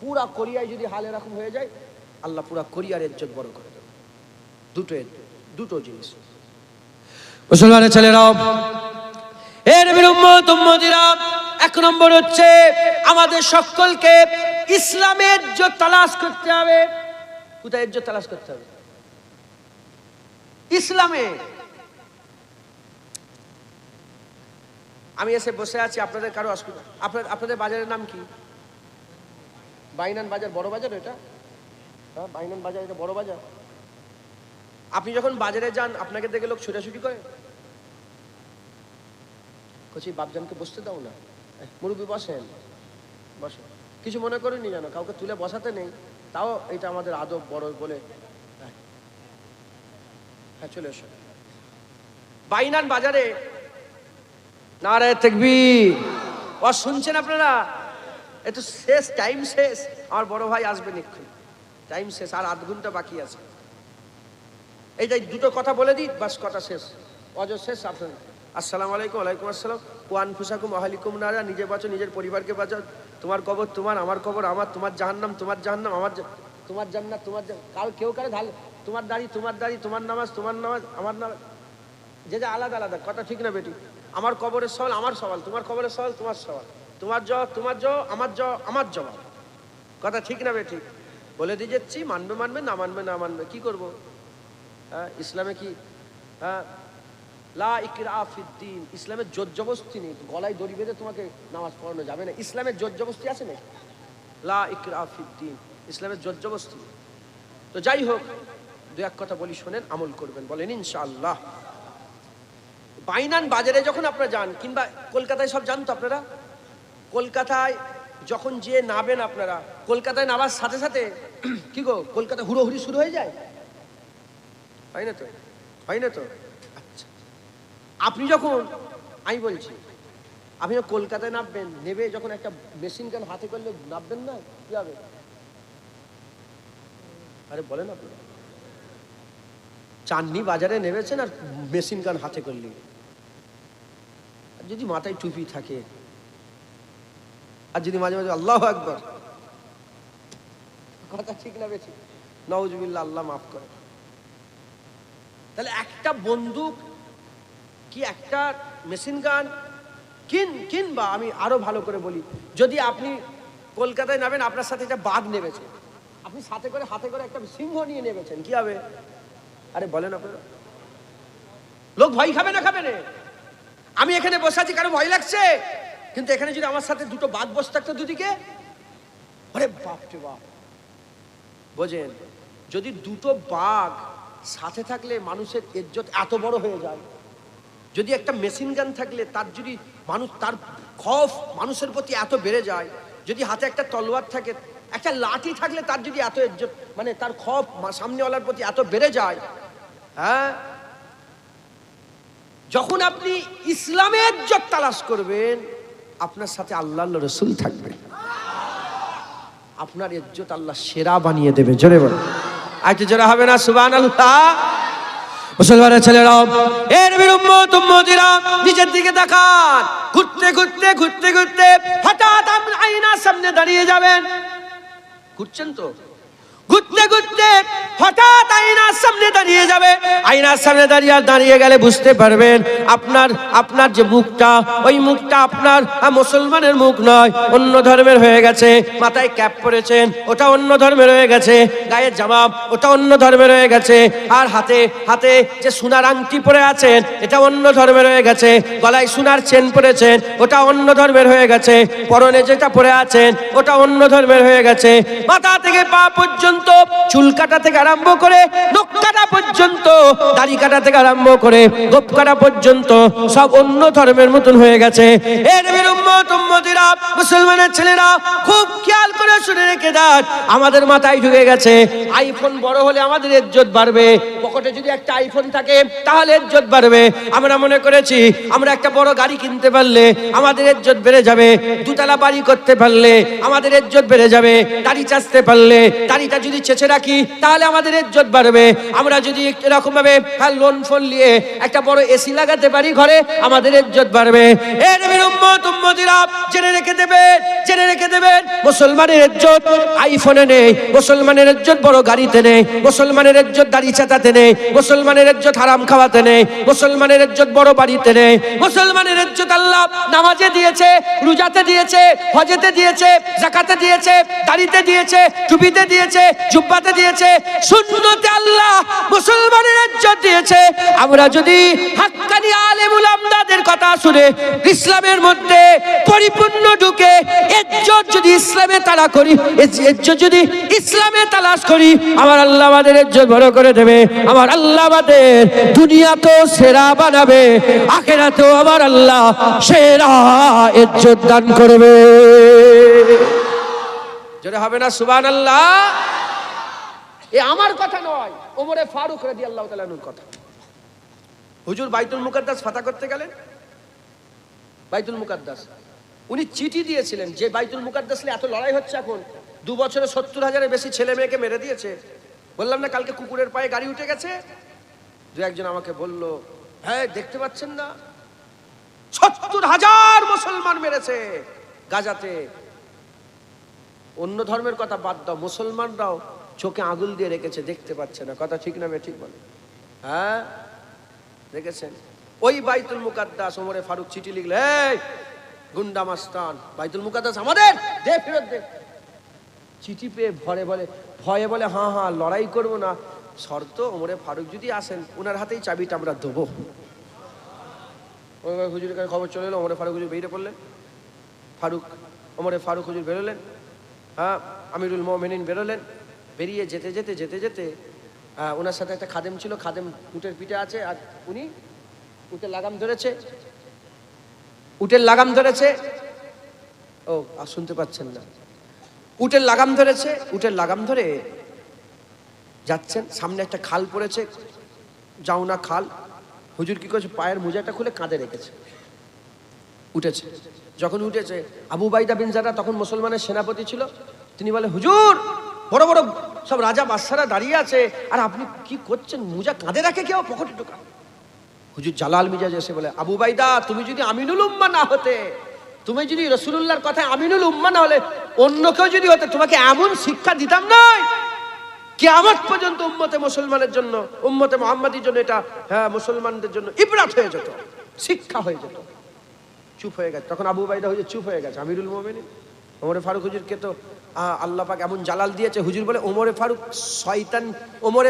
Speaker 1: পুরা কোরিয়ায় যদি হাল এরকম হয়ে যায়, আল্লাহ পুরা কোরিয়ার ইজ্জত বড় করে দেবে। দুটো জিনিস। মুসলমানের ছেলেরাও, এ নবীর উম্মত উম্মতিরা, এক নম্বর হচ্ছে আমাদের সকলকে ইসলামের ইজ্জত তালাশ করতে হবে। কোথায় ইজ্জত তালাশ করতে হবে? ইসলামে। আমি এসে বসে আছি, আপনাদের কারো অসুবিধা? আপনাদের বাজারের নাম কি? বাইনান বাজার, বড় বাজার এটা? হ্যাঁ, বাইনান বাজার, এটা বড় বাজার। আপনি যখন বাজারে যান, আপনাকে দেখে লোক ছুটাছুটি করে? কচি বাপজানকে বসতে দাও না, মুরব্বী বসেন, বসেন, কিছু মনে করেনি জানো, কাউকে তুলে বসাতে নেই, তাও এটা আমাদের আদব বড় বলে। হ্যাঁ, চলে এসো। বাইনান বাজারে নারায়ে তাকবীর। ও শুনছেন আপনারা? একটু শেষ, টাইম শেষ, আমার বড় ভাই আসবেন এক্ষুনি, টাইম শেষ, আর আধ ঘন্টা বাকি আছে। এইটাই দুটো কথা বলে দিই, বাস কথা শেষ, অজর শেষ। আপনার আসসালামু আলাইকুম। ওয়ালাইকুম আসসালাম। ওয়ান ফুসাকুম আহলিকুম নারা, নিজে বাঁচো, নিজের পরিবারকে বাঁচাও। তোমার কবর তোমার, আমার কবর আমার, তোমার জাহান্নাম তোমার জাহান্নাম, আমার তোমার জান্নাত তোমার। কাল কেউ কারো ঢাল, তোমার দাড়ি তোমার দাড়ি, তোমার নামাজ তোমার নামাজ, আমার নামাজ, যে যা আলাদা আলাদা, কথা ঠিক না বেটি? আমার কবরের সওয়াল আমার সওয়াল, তোমার কবরের সওয়াল তোমার সওয়াল, তোমার জবাব তোমার জবাব, আমার জবাব আমার জবাব, কথা ঠিক না বেটি? বলে দিয়ে যাচ্ছি, মানবে মানবে, না মানবে না মানবে, কি করব? হ্যাঁ, ইসলামে কি লা ইকরাহা ফিদ্দীন, ইসলামের জোর জবরদস্তি নেই। গলায় দড়ি বেঁধে তোমাকে নামাজ পড়ানো যাবে না, ইসলামের জোর জবরদস্তি আছে নাকি? লা ইকরাহা ফিদ্দীন, ইসলামের জোর জবরদস্তি। তো যাই হোক, দু এক কথা বলি, শোনেন, আমল করবেন, বলেন ইনশাআল্লাহ। বাইনান বাজারে যখন আপনারা যান, কিংবা কলকাতায় সব জান তো আপনারা, কলকাতায় যখন যেয়ে নাবেন, আপনারা কলকাতায় নামার সাথে সাথে কি গো, কলকাতায় হুড়োহুড়ি শুরু হয়ে যায়, হয় না তো? হয় না তো? আচ্ছা, আপনি যখন, আমি বলছি, আপনি যখন কলকাতায় নামবেন, নেবে যখন একটা মেশিন গান হাতে করলে নামবেন না, কি হবে? আরে বলেন আপনি, চাঁদনি বাজারে নেমেছেন আর মেশিন গান হাতে করলি, যদি মাথায় টুপি থাকে, আর যদি মাঝে মাঝে আল্লাহু আকবার, কথা ঠিক না বেশি? নাউজুবিল্লাহ, আল্লাহ মাফ করে। তাহলে একটা বন্দুক কি একটা মেশিন গান কিংবা আমি আরো ভালো করে বলি, যদি আপনি কলকাতায় নামেন, আপনার সাথে একটা বাঘ নেমেছে, আপনি সাথে করে হাতে করে একটা সিংহ নিয়ে নেমেছেন, কি হবে? আরে বলেন আপনারা, লোক ভয় খাবে না খাবে না? আমি এখানে বসে আছি, কারো ভয় লাগছে? কিন্তু এখানে যদি আমার সাথে দুটো বাঘ বসে থাকতো দুদিকে, আরে বাপ রে বাপ, বোঝেন? যদি দুটো বাঘ সাথে থাকলে মানুষের ইজ্জত এত বড় হয়ে যায়, যদি একটা মেশিন গান থাকলে তার যদি মানুষ, তার খৌফ মানুষের প্রতি এত বেড়ে যায়, যদি হাতে একটা তলোয়ার থাকে, একটা লাঠি থাকলে তার যদি এত ইজ্জত, মানে তার খৌফ সামনেওয়ালার প্রতি এত বেড়ে যায়, হ্যাঁ, যখন আপনি ইসলামের ইজ্জত তালাশ করবেন, আপনার সাথে আল্লাহর রাসূল থাকবে, আপনার ইজ্জত আল্লাহ সেরা বানিয়ে দেবে। জোরে বলো, আজকে জোরে হবে না সুবহানাল্লাহ? মুসলমানের ছেলেরাও, এ নবীর উম্মত উম্মতিরা, নিচের দিকে তাকান। ঘুরতে ঘুরতে ঘুরতে ঘুরতে হঠাৎ আপনি আয়নার সামনে দাঁড়িয়ে যাবেন, ঘুরছেন তো, ঘুরতে ঘুরতে হঠাৎ আয়নার সামনে দাঁড়িয়ে যাবে, আয়নার সামনে দাঁড়িয়ে গেলে বুঝতে পারবেন আপনার যে মুখটা, ওই মুখটা আপনার মুসলমানের মুখ নয়, অন্য ধর্মের হয়ে গেছে। মাথায় ক্যাপ পরেছেন, ওটা অন্য ধর্মের হয়ে গেছে। গায়ের জামা, ওটা অন্য ধর্মের হয়ে গেছে। আর হাতে যে সোনার আংটি পরে আছেন, এটা অন্য ধর্মের হয়ে গেছে। গলায় সোনার চেন পরেছেন, ওটা অন্য ধর্মের হয়ে গেছে। পরনে যেটা পরে আছেন, ওটা অন্য ধর্মের হয়ে গেছে। মাথা থেকে পা পর্যন্ত, চুল কাটা থেকে আরম্ভ করে নখ কাটা পর্যন্ত, দাড়ি কাটা থেকে আরম্ভ করে গোপ কাটা পর্যন্ত সব অন্য ধর্মের মতন হয়ে গেছে। এর নবীর উম্মত উম্মতিরা, মুসলমানের ছেলেরা খুব খেয়াল করে শুনে রেখে দেন, আমাদের মাথায় ঢুকে গেছে আইফোন বড় হলে আমাদের ইজ্জত বাড়বে। পকেটে যদি একটা আইফোন থাকে তাহলে ইজ্জত বাড়বে। আমরা মনে করেছি আমরা একটা বড় গাড়ি কিনতে পারলে আমাদের ইজ্জত বেড়ে যাবে, দুতলা বাড়ি করতে পারলে আমাদের ইজ্জত বেড়ে যাবে, দাড়ি চাচতে পারলে, দাড়িটা যদি চেঁচে রাখি তাহলে আমাদের ইজ্জত বাড়বে। আমরা যদি এরকম ভাবে লোন ফোন নিয়ে একটা বড় এসি লাগাতে পারি ঘরে, আমাদের ইজ্জত বাড়বে। এ নবীর উম্মত উম্মতিরা, জেনে রেখে দেবেন মুসলমানের ইজ্জত আইফোনে নেই, মুসলমানের ইজ্জত বড় গাড়িতে নেই, মুসলমানের ইজ্জত দাড়ি চাচাতে নেই, মুসলমানের ইজ্জত হারাম খাওয়াতে নেই, মুসলমানের ইজ্জত বড় বাড়িতে নেই। মুসলমানের ইজ্জত আল্লাহ নামাজে দিয়েছে, রোজাতে দিয়েছে, হজেতে দিয়েছে, যাকাতে দিয়েছে, দাড়িতে দিয়েছে, টুপিতে দিয়েছে, জুব্বাতে দিয়েছে, সুন্নতে আল্লাহ মুসলমানের ইজ্জত দিয়েছে। আমরা যদি হাক্কানি আলেম উলামাদের কথা শুনে ইসলামের মধ্যে পরিপূর্ণ ঢুকে ইজ্জত যদি ইসলামে তালাশ করি, ইজ্জত যদি ইসলামে তালাশ করি, আমার আল্লাহ আমাদের ইজ্জত বড় করে দেবে। আমার আল্লাহ আমাদের দুনিয়াতেও সেরা বানাবে, আখিরাতেও আমার আল্লাহ সেরা ইজ্জত দান করবে। যেটা হবে না সুবহানাল্লাহ। এ আমার কথা নয়, ওমরে ফারুক রাদিয়াল্লাহু তাআলা আনহুর কথা। হুজুর বাইতুল মুকাদ্দাস ফাতা করতে গেলেন, বাইতুল মুকাদ্দাস উনি চিঠি দিয়েছিলেন যে বাইতুল মুকাদ্দাস নিয়ে এত লড়াই হচ্ছে এখন, 2 বছরে 70,000-এর বেশি ছেলে মেয়েকে মেরে দিয়েছে। বললাম না কালকে কুকুরের পায়ে গাড়ি উঠে গেছে। দু একজন আমাকে বলল, হ্যাঁ দেখতে পাচ্ছেন না 70,000 মুসলমান মেরেছে গাজাতে। অন্য ধর্মের কথা বাদ দাও, মুসলমানরাও চোখে আঙুল দিয়ে রেখেছে, দেখতে পাচ্ছে না। কথা ঠিক না? ঠিক বলে, হ্যাঁ দেখেছেন। ওই বাইতুল মুকাদ্দাস ওমরে ফারুক চিঠি লিখলে, এই গুন্ডা মাস্তান, বাইতুল মুকাদ্দাস আমাদের, দে ফেরত দে। চিঠি পেয়ে ভয়ে বলে হ্যাঁ লড়াই করব না, শর্ত ওমরে ফারুক যদি আসেন ওনার হাতেই চাবিটা আমরা দেবো। হুজুরের কাছে খবর চলে এলো, ওমরে ফারুক হুজুর বেরিয়ে পড়লেন। ওমরে ফারুক হুজুর বেরোলেন, হ্যাঁ আমিরুল মুমিনিন বেরোলেন। বেরিয়ে যেতে ওনার সাথে একটা খাদেম ছিল, খাদেম উটের পিঠে আছে, আর উনি উটের লাগাম ধরেছে। ও আর শুনতে পাচ্ছেন না? উটের লাগাম ধরে যাচ্ছেন। সামনে একটা খাল পড়েছে, জাউনা খাল। হুজুর কি করেছে, পায়ের মোজাটা খুলে কাঁধে রেখেছে, যখন উঠেছে আবু উবাইদা বিন জাররাহ তখন মুসলমানের সেনাপতি ছিল। তিনি বলে, হুজুর বড় বড় সব রাজা বাদশারা দাঁড়িয়ে আছে, আর আপনি কি করছেন? মোজা কাঁধে রাখে কেউ পকেটে ঢোকা। হুজুর জালাল মিজাজ এসে বলে, আবু উবাইদা তুমি যদি আমিনুল উম্মাহ না হতে, তুমি যদি রাসূলুল্লাহর কথায় আমিনুল উম্মাহ না হলে, অন্য কেউ যদি হতে, তোমাকে এমন শিক্ষা দিতাম না। কিয়ামত পর্যন্ত উম্মতে মুসলমানের জন্য, উম্মতে মুহাম্মাদির জন্য এটা মুসলমানদের জন্য ইবরাত হয়ে যেত, শিক্ষা হয়ে যেত। চুপ হয়ে গেছে তখন আবু উবাইদা হুজুর, চুপ হয়ে গেছে। আমিরুল মুমিনিন ওমরে ফারুক হুজুরকে তো আল্লাহ পাক এমন জালাল দিয়েছে। হুজুর বলে, ওমরে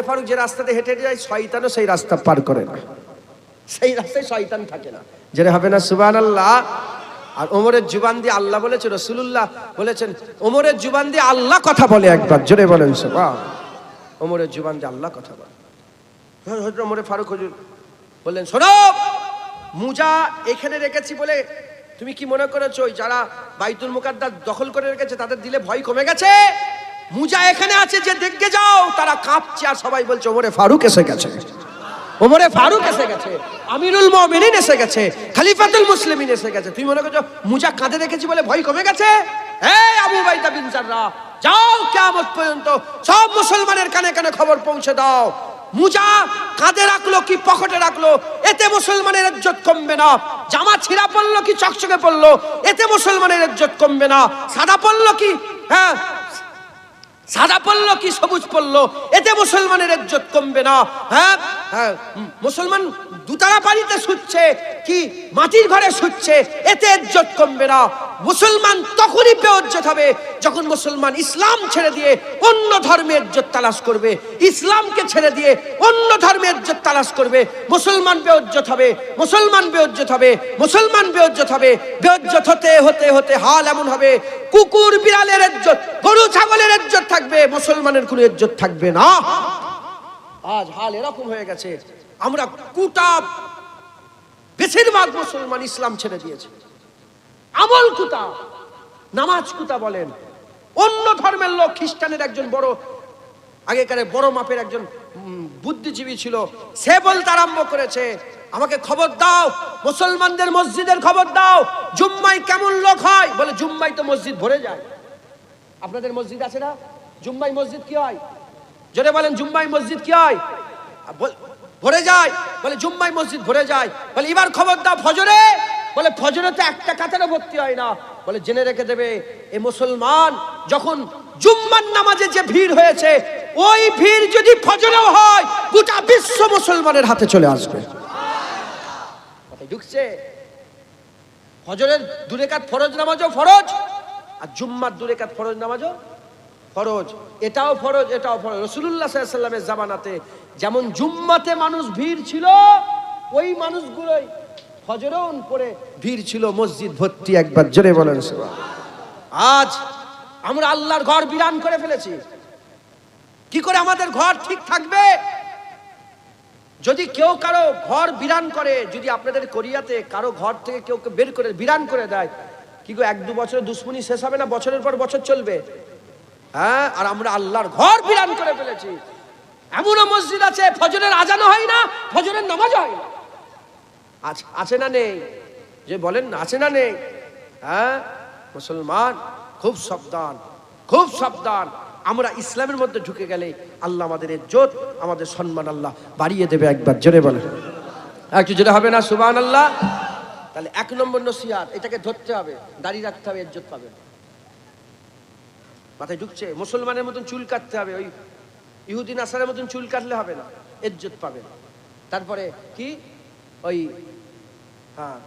Speaker 1: ফারুক যে রাস্তাতে হেঁটে যায়, শয়তানও সেই রাস্তা পার করে না, সেই রাস্তায় শয়তান থাকে না। যেটা হবে না সুবহানাল্লাহ। আর ওমরের জুবান দিয়ে আল্লাহ বলেছে, রাসূলুল্লাহ বলেছেন, ওমরের জুবান দিয়ে আল্লাহ কথা বলে। একবার জোরে বলেন সুবহান। ওমরের জুবান দিয়ে আল্লাহ কথা বলে। হুজুর ওমরে ফারুক হুজুর বললেন, শোনো, মুজা এখানে রেখেছি বলে তুমি কি মনে করেছো যারা বাইতুল মুকাদ্দাস দখল করে রেখেছে তাদের দিলে ভয় কমে গেছে? মুজা এখানে আছে, যে দেখতে যাও তারা কাঁপছে, আর সবাই বলছে ওমরে ফারুক এসে গেছে, ওমরে ফারুক এসে গেছে, আমিরুল মুমিনিন এসে গেছে, খলিফাতুল মুসলিমিন এসে গেছে। তুমি মনে করছো মুজা কাঁধে রেখেছি বলে ভয় কমে গেছে? এই আবু উবাইদা বিন জাররাহ, যাও কিয়ামত পর্যন্ত সব মুসলমানের কানে কানে খবর পৌঁছে দাও, মুজা কাঁধে রাখলো কি পকেটে রাখলো, এতে মুসলমানের ইজ্জত কমবে না। জামা ছিঁড়া পড়লো কি চকচকে পড়লো, এতে মুসলমানের ইজ্জত কমবে না। সাদা পড়লো কি সাদা পড়লো কি সবুজ পড়লো, এতে মুসলমানের ইজ্জত কমবে না। হ্যাঁ, মুসলমান দুতারা বাড়িতে শুচ্ছে কি মাটির ঘরে শুচ্ছে, এতে ইজ্জত কমবে না। মুসলমান তখনই বেইজ্জত হবে যখন মুসলমান ইসলাম ছেড়ে দিয়ে অন্য ধর্মের ইজ্জত তালাশ করবে, ইসলামকে ছেড়ে দিয়ে অন্য ধর্মের ইজ্জত তালাশ করবে। মুসলমান বেইজ্জত হবে, মুসলমান বেইজ্জত হবে, মুসলমান বেইজ্জত হবে। বেইজ্জত হতে হতে হতে হাল এমন হবে, কুকুর বিড়ালের ইজ্জত, গরু ছাগলের ইজ্জত থাকবে, মুসলমানের কোনো ইজ্জত থাকবে না। আজ হাল এরকম হয়ে গেছে, আমরা কুটা বেশিরভাগ মুসলমান ইসলাম ছেড়ে দিয়েছে। আমল কুতা, নামাজ কুতা বলেন। অন্য ধর্মের লোক, খ্রিস্টানের একজন বড় আগেকারে বড় মাপের একজন বুদ্ধিজীবী ছিল, সে বলতে আরম্ভ করেছে, আমাকে খবর দাও, মুসলমানদের মসজিদের খবর দাও, জুম্মায় কেমন লোক হয়। বলে জুম্মায় তো মসজিদ ভরে যায়। আপনাদের মসজিদ আছে না? জুম্মায় মসজিদ কি হয়? জোরে বলেন, জুম্মায় মসজিদ কি হয়? ভরে যায়। বলে জুম্মায় মসজিদ ভরে যায়। বলে এবার খবর দাও ফজরে। বলে ফজরে তো একটা কাতারে ভর্তি হয় না। বলে জেনে রেখে দেবে, এই মুসলমান যখন জুম্মার নামাজে যে ভিড় হয়েছে, ওই ভিড় যদি ফজরেও হয়, গোটা বিশ্ব মুসলমানের হাতে চলে আসবে। কথায় ঢুকছে? ফজরের 2 রাকাত ফরজ নামাজও ফরজ, আর জুম্মার 2 রাকাত ফরজ নামাজও ফরজ। এটাও ফরজ, এটাও ফরজ। রাসূলুল্লাহ সাল্লাল্লাহু আলাইহি ওয়াসাল্লামের জামানাতে যেমন জুম্মাতে মানুষ ভিড় ছিল, ওই মানুষগুলোই ফজরেও পরে ভিড় ছিল, মসজিদ ভর্তি। একবার জোরে বলেন সুবহানাল্লাহ। আজ আমরা আল্লাহর ঘর বিরান করে ফেলেছি। কি করে আমাদের ঘর ঠিক থাকবে? যদি কেউ কারো ঘর বিরান করে, যদি আপনাদের কোরিয়াতে কারো ঘর থেকে কেউ বের করে বিরান করে দেয়, কি গো 1-2 বছরে দুশ্মনী শেষ হবে না? বছরের পর বছর চলবে। হ্যাঁ, আর আমরা আল্লাহর ঘর বিরান করে ফেলেছি। এমনও মসজিদ আছে ফজরের আজানও হয় না, ফজরের নামাজও হয় না। আছে না নেই? যে বলেন না, আছে না নেই? হ্যাঁ, মুসলমান খুব সাবধান, খুব সাবধান। আমরা ইসলামের মধ্যে ঢুকে গেলে আল্লাহ আমাদের ইজ্জত, আমাদের সম্মান আল্লাহ বাড়িয়ে দেবে। একবার জোরে বলেন, একটু জোরে হবে না সুবহানাল্লাহ? তাহলে 1 নম্বর নসিহত, এটাকে ধরতে হবে, দাড়ি রাখতে হবে, ইজ্জত পাবে। মাথায় ঢুকছে? মুসলমানের মতন চুল কাটতে হবে, ওই ইহুদি নাসারের মতন চুল কাটলে হবে না, ইজ্জত পাবে। তারপরে কি, ওই হ্যাঁ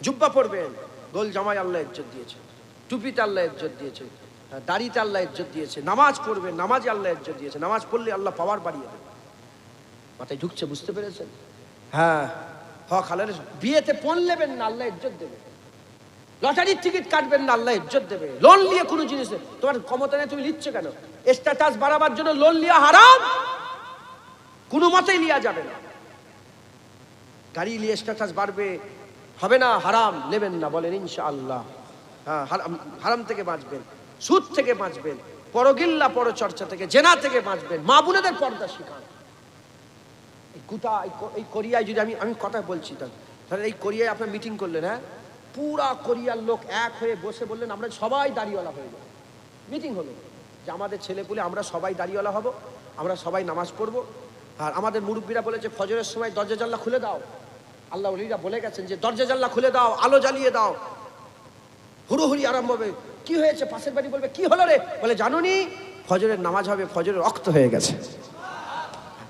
Speaker 1: জুব্বা পরবেন, গোল জামাই আল্লাহ ইজ্জত দিয়েছে, টুপিতে আল্লাহ ইজ্জত দিয়েছে, দাড়িতে আল্লাহ ইজ্জত দিয়েছে। নামাজ পড়বেন, নামাজে আল্লাহ ইজ্জত দিয়েছে, নামাজ পড়লে আল্লাহ পাওয়ার বাড়িয়ে দেবে। মাথায় ঢুকছে? বুঝতে পেরেছেন? হ্যাঁ, খালের বিয়েতে পণ নেবেন না, আল্লাহ ইজ্জত দেবে। লটারির টিকিট কাটবেন না, আল্লাহ ইজ্জত দেবে। লোন নিয়ে কোনো জিনিস, তোমার ক্ষমতা নেই, তুমি নিচ্ছ কেন? স্ট্যাটাস বাড়াবার জন্য লোন লিয়া হারাম, কোনো মতেই লিয়া যাবে না। গাড়ি নিয়ে স্ট্যাটাস বাড়বে, হবে না, হারাম, নেবেন না। বলেন ইনশাআল্লাহ। হ্যাঁ, হারাম থেকে বাঁচবেন, সুদ থেকে বাঁচবেন, পরগিল্লা পরচর্চা থেকে, জেনা থেকে বাঁচবেন। মা বোনেদের পর্দা শিখান। এই কোরিয়ায় যদি আমি কথা বলছি, তাহলে এই কোরিয়ায় আপনার মিটিং করলেন, হ্যাঁ, পুরা কোরিয়ার লোক এক হয়ে বসে বললেন আমরা সবাই দাড়িওয়ালা হয়ে যাব। মিটিং হলো যে আমাদের ছেলেপুলে আমরা সবাই দাড়িওয়ালা হব, আমরা সবাই নামাজ পড়বো। আর আমাদের মুরব্বীরা বলেছে ফজরের সময় দরজা জানলা খুলে দাও। আল্লাহ ওলিরা বলে গেছেন যে দরজা জানলা খুলে দাও, আলো জ্বালিয়ে দাও। হুড়োহুড়ি আরম্ভ হবে। কি হয়েছে? পাশের বাড়ি বলবে কি হলো রে? বলে জানুনি, ফজরের নামাজ হবে, ফজরের রক্ত হয়ে গেছে।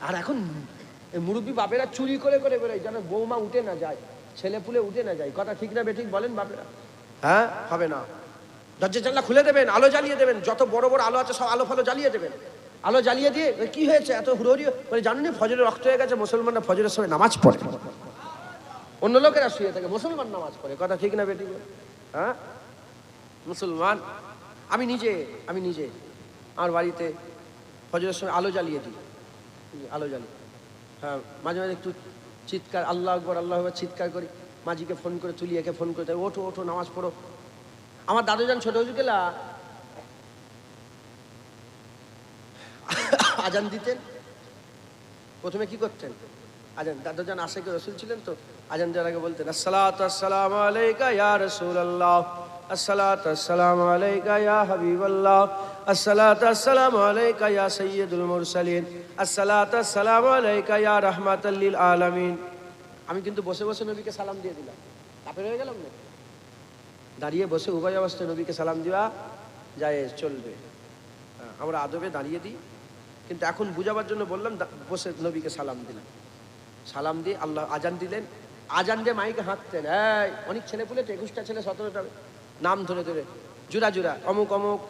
Speaker 1: আর এখন মুরব্বী বাপেরা চুরি করে করে বেরোয় যেন বৌমা উঠে না যায়, ছেলে পুলে উঠে না যায়। কথা ঠিক না বেঠিক বলেন বাপেরা? হ্যাঁ, হবে না। দরজা জানলা খুলে দেবেন, আলো জ্বালিয়ে দেবেন, যত বড় বড় আলো আছে সব আলো ফালো জ্বালিয়ে দেবেন। আলো জ্বালিয়ে দিয়ে কি হয়েছে এত হুড়োহুড়ি? বলে জানুনি, ফজরের রক্ত হয়ে গেছে। মুসলমানরা ফজরের সময় নামাজ পড়ে, অন্য লোকেরা শুয়ে থাকে, মুসলমান নামাজ পড়ে। কথা ঠিক না বেঠিক? হ্যাঁ, মুসলমান। আমি নিজে আমার বাড়িতে ফজরের সময় আলো জ্বালিয়ে দিই, আলো জ্বালিয়ে। হ্যাঁ, মাঝে মাঝে একটু চিৎকার, আল্লাহ আকবার আল্লাহ আকবার চিৎকার করি। মাঝিকে ফোন করে তুলি, একে ফোন করে দেয়, ওঠো ওঠো নামাজ পড়ো। আমার দাদুজান ছোট হুজুর গেলা আজান দিতেন, প্রথমে কি করতেন? আজান, দাদুজান আশিকে রাসূল ছিলেন তো, আজান দেওয়ার আগে বলতেন আসসালাতু আসসালামু আলাইকা ইয়া রাসূলুল্লাহ, আসসালাতু আসসালামু আলাইকা ইয়া হাবিবাল্লাহ, আসসালাতু আসসালামু আলাইকা ইয়া সাইয়্যিদুল মুরসালিন, আসসালাতু আসসালামু আলাইকা ইয়া রাহমাতাল লিল আলামিন। আমি কিন্তু বসে বসে নবীকে সালাম দিয়ে দিলাম, কাফের হয়ে গেলাম না? দাঁড়িয়ে বসে উভয় অবস্থায় নবীকে সালাম দিবা যায়, চলবে। আমরা আদবে দাঁড়িয়ে দিই, কিন্তু এখন বুঝাবার জন্য বললাম, বসে নবীকে সালাম দিলাম, সালাম দিয়ে আল্লাহ আজান দিলেন, আজান দিয়ে মাইকে হাঁটতেন, এই অনেক ছেলে পুলে 21টা ছেলে 17টা নাম ধরে ধরে জুরা জুরা অমুক অমুক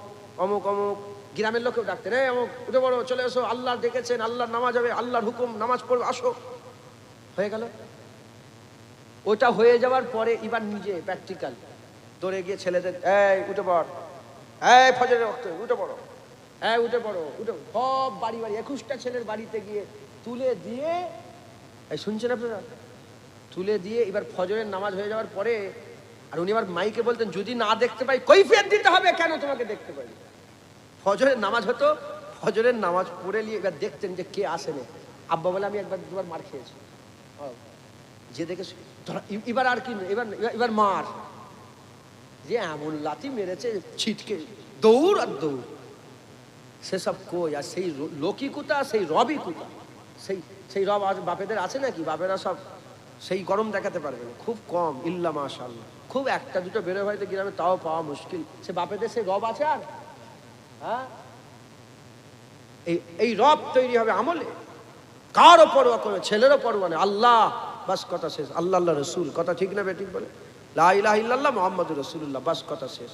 Speaker 1: অমুক অমুক, গ্রামের লোকেও ডাকতেন, এই অমুক উঠে বড় চলে এসো, আল্লাহ ডেকেছেন, আল্লাহর নামাজ হবে, আল্লাহর হুকুম, নামাজ পড়বে, আসো। হয়ে গেল। ওটা হয়ে যাওয়ার পরে এবার নিজে প্র্যাকটিক্যাল দৌড়ে গিয়ে ছেলেদের, এই উঠে পড়, এই ফজরের ওয়াক্তে উঠে পড়ো, এই উঠে পড়ো, উঠে সব বাড়ি বাড়ি 21টা ছেলের বাড়িতে গিয়ে তুলে দিয়ে, এই শুনছেন আপনারা, তুলে দিয়ে এবার ফজরের নামাজ হয়ে যাওয়ার পরে, আর উনি আবার মাইকে বলতেন, যদি না দেখতে পাই কৈফিয়ত দিতে হবে, কেন তোমাকে দেখতে পাই। ফজরের নামাজ হতো, ফজরের নামাজ পড়ে নিয়ে এবার দেখতেন যে কে আসেনি। আব্বা বলে আমি একবার দুবার মার খেয়েছি, যে দেখে এবার আর কি, এবার মার, যে এমন লাথি মেরেছে ছিটকে দৌড় আর দৌড়, সেসব কই। আর সেই লোকই কুতা, সেই রবই কুতা, সেই রব আজ বাপেদের আছে নাকি? বাপেরা সব সেই গরম দেখাতে পারবে না, খুব কম, ইল্লা মাশাআল্লাহ, খুব একটা দুটো বেরো হয়তো গ্রামে, তাও পাওয়া মুশকিল। সে বাপেদের সেই রব আছে আর? হ্যাঁ, এই রব তৈরি হবে আমলে, কারও পরোয়া করে, ছেলেরও পরোয়া নেই, আল্লাহ বাস, কথা শেষ। আল্লাহ আল্লাহ রসুল, কথা ঠিক না বেঠিক বলে? লা ইলাহা ইল্লাল্লাহ মুহাম্মাদুর রাসূলুল্লাহ, বাস, কথা শেষ।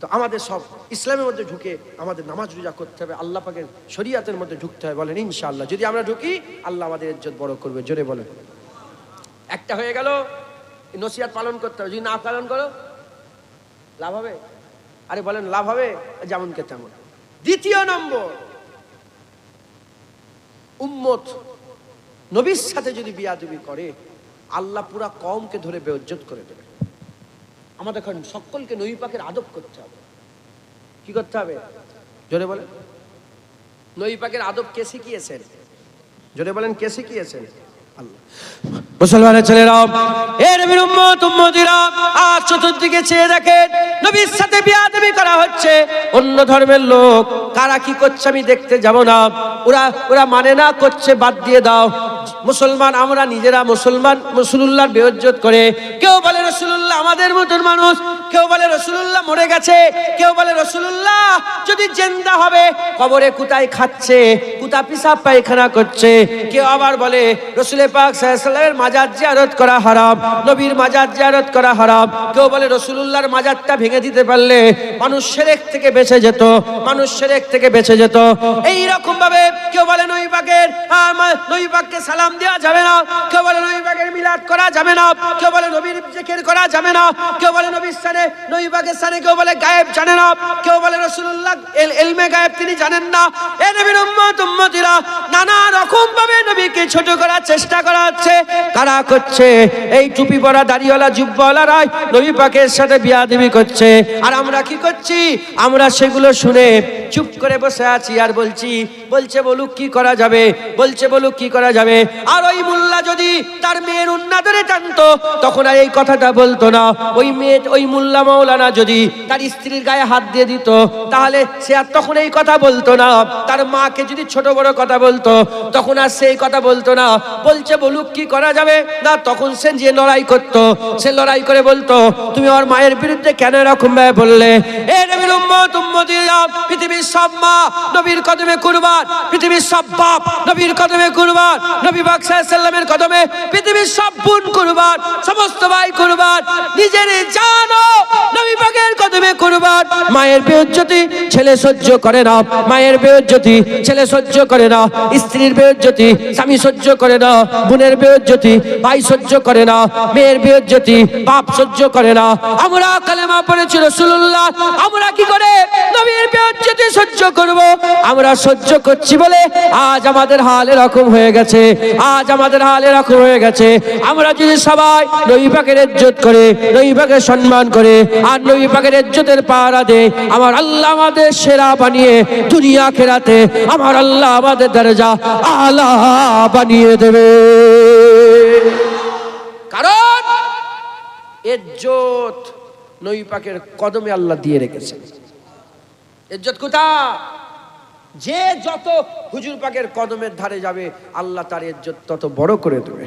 Speaker 1: তো আমাদের সব ইসলামের মধ্যে ঢুকে আমাদের নামাজ রোজা করতে হবে, আল্লাহ পাকের শরীয়তের মধ্যে ঢুকতে হবে। বলেন ইনশাআল্লাহ, যদি আমরা ঢুকি আল্লাহ আমাদের ইজ্জত বড় করবে, জোরে বলেন। একটা হয়ে গেল, নসিহত পালন করতে হবে, যদি না পালন করো লাভ হবে? আরে বলেন লাভ হবে? যেমন কে তেমন। দ্বিতীয় নম্বর, উম্মত নবীর সাথে যদি বিয়াদবি করে, আল্লাহ পুরা কওমকে ধরে বেইজ্জত করে দেবে। আমাদের এখন সকলকে নবী পাকের আদব করতে হবে। কি করতে হবে? জোরে বলেন। নবী পাকের আদব কে শিখিয়েছেন? জোরে বলেন, কে শিখিয়েছেন? আল্লাহ। মুসলমানের ছেলেরা, এ নবীর উম্মত উম্মতিরা, আজ চতুর্দিকে চেয়ে দেখেন, নবীর সাথে বিয়াদবি করা হচ্ছে। অন্য ধর্মের লোক কারা কি করছে আমি দেখতে যাব না, ওরা মানে না, করছে, বাদ দিয়ে দাও। মুসলমান আমরা নিজেরা মুসলমান রাসূলুল্লাহর বেইজ্জত করে, কেউ বলে রাসূলুল্লাহ আমাদের মতন মানুষ, কেউ বলে রাসূলুল্লাহ মরে গেছে, কেউ বলে রাসূলুল্লাহ যদি জিন্দা হবে কবরে কুতায় খাচ্ছে, কুতা পিসাব পায়খানা করছে। কেউ আবার বলে রাসূল পাক সাল্লাল্লাহু আলাইহি ওয়াসাল্লামের মাজার জিয়ারত করা হারাম, নবীর মাজার জিয়ারত করা হারাম। কেউ বলে রাসূলুল্লাহর মাজারটা ভেঙে দিতে পারলে মানুষ শিরক থেকে বেঁচে যেত, মানুষ শিরক থেকে বেঁচে যেত। এই রকম ভাবে কেউ বলে নবী পাককে সালাম দেওয়া যাবে না, কেউ বলে নবী পাকের মিলাদ করা যাবে না, কেউ বলে নবীর জিকির করা যাবে না, কেউ বলে নবীর স্থানে নবী পাকের স্থানে, কেউ বলে গায়েব জানে না, কেউ বলে রাসূলুল্লাহ ইলমে গায়েব তিনি জানেন না। এই নবীর উম্মত উম্মতিরা নানা রকম ভাবে নবীকে ছোট করার চেষ্টা করা হচ্ছে। কারা করছে? এই টুপি পরা দাড়িওয়ালা জুব্বাওয়ালারা নবী পাকের সাথে বিয়াদবি করছে। আর আমরা কি করছি? আমরা সেগুলো শুনে চুপ করে বসে আছি আর বলছে বলুক কি করা যাবে, বলছে বলুক কি করা যাবে। আর ওই মোল্লা যদি তার মেয়ের উন্না ধরে টানতো তখন আর এই কথাটা বলতো না। ওই মোল্লা মাওলানা যদি তার স্ত্রীর গায়ে হাত দিয়ে দিত তাহলে সে আর তখন এই কথা বলতো না। তার মাকে যদি ছোট বড় কথা বলতো তখন আর সেই কথা বলতো না। বলছে বলুক কি করা যাবে না, তখন সে যে লড়াই করতো, সে লড়াই করে বলতো তুমি আমার মায়ের বিরুদ্ধে কেন এরকম ভাবে বললে? এ নবীর উম্মত উম্মতিরা, পৃথিবীর সব মা নবীর কদমে কুরবান, পৃথিবীর সব বাপ নবীর কদমে কুরবান, নবী পাক সাল্লাল্লাহু আলাইহি ওয়াসাল্লামের কদমে পৃথিবীর সব বোন কুরবান, সমস্ত ভাই কুরবান, নিজের জানও নবী পাকের কদমে কুরবান। মায়ের বেইজ্জতি ছেলে সহ্য করে না, মায়ের বেইজ্জতি ছেলে সহ্য করে না, স্ত্রীর বেইজ্জতি স্বামী সহ্য করে না, বোনের বেইজ্জতি ভাই সহ্য করে না, মেয়ের বেইজ্জতি বাপ সহ্য করে না। আমরা কালেমা পড়েছি রাসূলুল্লাহ, আমরা কি করে নবীর বেইজ্জতি সহ্য করব? আমরা সহ্য করছি বলে আজ আমাদের হাল এরকম হয়ে গেছে, আজ আমাদের হাল এরকম হয়ে গেছে। আমরা যদি সবাই নবী পাকের ইজ্জত করে, নবী পাকের সম্মান করে আর নবী পাকের ইজ্জতের পাহারা দেয়, আমার আল্লাহ আমাদের সেরা বানিয়ে দুনিয়া আখিরাতে আমার আল্লাহ আমাদের দরজা আলা বানিয়ে দেবে। কারণ ইজ্জত নবী পাকের কদমে আল্লাহ দিয়ে রেখেছেন। ইজ্জত কোথায়? যে যত হুজুর পাকের কদমের ধারে যাবে আল্লাহ তার ইজ্জত তত বড় করে দেবে।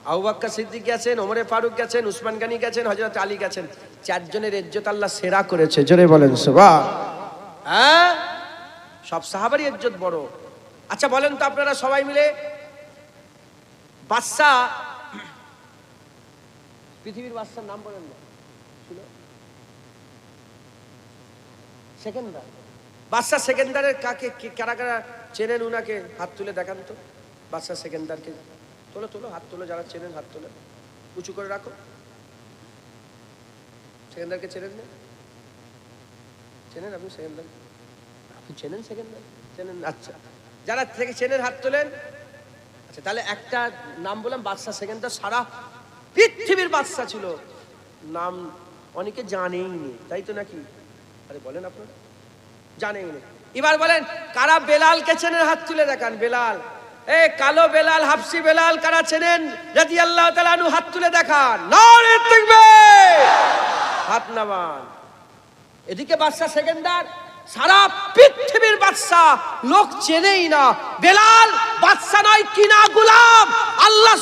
Speaker 1: আবু বকর সিদ্দিক গেছেন, ওমরে ফারুক গেছেন, উসমান গনি গেছেন, হযরত আলী গেছেন, চারজনের ইজ্জত আল্লাহ সেরা করেছে। জোরে বলেন সুবহান। হ্যাঁ, সব সাহাবারই ইজ্জত বড়। আচ্ছা বলেন তো আপনারা সবাই মিলে, বাদশা, পৃথিবীর বাদশার নাম বলেন না, সেকেন্দার। বাদশা সেকেন্দারের কাকে কারা কারা চেনেন উনাকে? হাত তুলে দেখান তো। বাদশা সেকেন্দারকে তোলো তোলো, হাত তোলো, যারা চেনেন হাত তোলো, উঁচু করে রাখো। সেকেন্দারকে চেনেন না? চেনেন আপনি সেকেন্দার? আপনি চেনেন সেকেন্দার? চেনেন, আচ্ছা। যারা থেকে চেনেন হাত তোলেন। আচ্ছা তাহলে একটা নাম বললাম, বাদশা সেকেন্দার সারা পৃথিবীর বাদশা ছিল, নাম অনেকে জানেই নি, তাই তো নাকি? আরে বলেন আপনারা, জানেই নি। এবার বলেন কারা বেলালকে চেনেন? হাত তুলে দেখান। বেলাল, এই কালো বেলাল, হাফসি বেলাল কারা চেনেন রাদিয়াল্লাহু তাআলা আনহু? হাত তুলে দেখান। নারে তাকবীর, হাত নামান। এদিকে বাদশা সেকেন্দার সারা পৃথিবীর বাদশা, লোক চেনেই না। বেলাল বাদশা নয়, কিনা গোলাম। আল্লাহ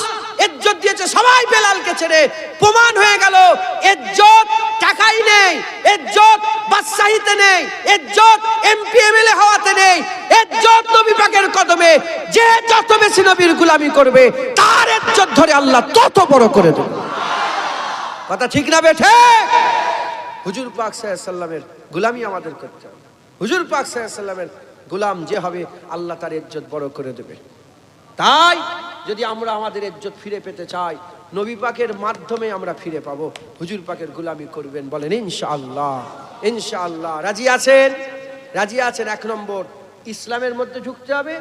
Speaker 1: ইজ্জত দিয়েছে, সবাই বেলালকে চেনে। প্রমাণ হয়ে গেল ইজ্জত টাকাই নেই, ইজ্জত বাদশাহিতে নেই, ইজ্জত এমপি এমএলএ হওয়াতে নেই, ইজ্জত নবী পাকের কদমে। যে যত বেশি নবীর গোলামি করবে তার ইজ্জত ধরে আল্লাহ তত বড় করে দেবে। কথা ঠিক না বেঠে? হুজুর পাক সাল্লাল্লাহু আলাইহি ওয়াসাল্লামের গোলামি আমাদের করতে হবে। হুজুর পাক সাল্লাল্লাহু আলাইহি ওয়াসাল্লামের গোলাম যে হবে আল্লাহ তার ইজ্জত বড় করে দেবে। তাই যদি আমরা আমাদের ইজ্জত ফিরে পেতে চাই, নবী পাকের মাধ্যমে আমরা ফিরে পাবো। হুজুর পাকের গোলামি করবেন, বলেন ইনশাআল্লাহ। ইনশাআল্লাহ রাজি আছেন? রাজি আছেন? এক নম্বর ইসলামের মধ্যে ঢুকতে হবে,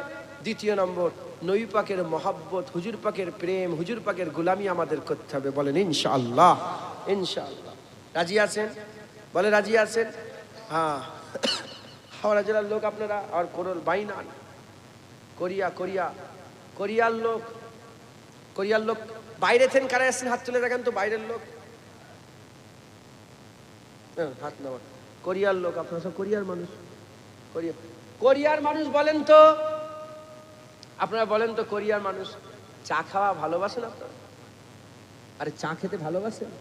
Speaker 1: দ্বিতীয় নম্বর নবী পাকের মহব্বত, হুজুর পাকের প্রেম, হুজুর পাকের গোলামি আমাদের করতে হবে। বলেন ইনশাআল্লাহ। ইনশাআল্লাহ রাজি আছেন? বলে রাজি আছেন? হ্যাঁ। হাওড়া জেলার লোক আপনারা, আর কোরল বাইনান, কোরিয়া, কোরিয়া, কোরিয়ার লোক, কোরিয়ার লোক বাইরে থেকে কারা আসছেন? হাত তুলে দেখেন তো, বাইরের লোক, হাত নামান। কোরিয়ার লোক, আপনারা সব কোরিয়ার মানুষ। কোরিয়া, কোরিয়ার মানুষ বলেন তো, আপনারা বলেন তো, কোরিয়ার মানুষ চা খাওয়া ভালোবাসেন আপনারা? আরে চা খেতে ভালোবাসেন?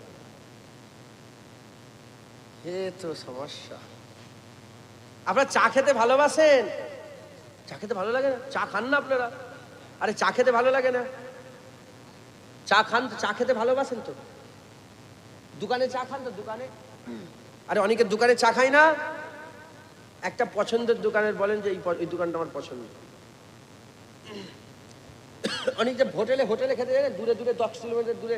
Speaker 1: এ তো সমস্যা। আপনারা চা খেতে ভালোবাসেন? চা খেতে ভালো লাগে না? চা খান না আপনারা? আরে চা খেতে ভালো লাগে না? চা খান তো, চা খেতে ভালোবাসেন তো? দোকানে চা খান তো? দোকানে, আরে অনেকে দোকানে চা খায় না। একটা পছন্দের দোকানের বলেন যে এই দোকানটা আমার পছন্দ। অনেক যে হোটেলে হোটেলে খেতে যায় না, দূরে দূরে 10 কিলোমিটার দূরে।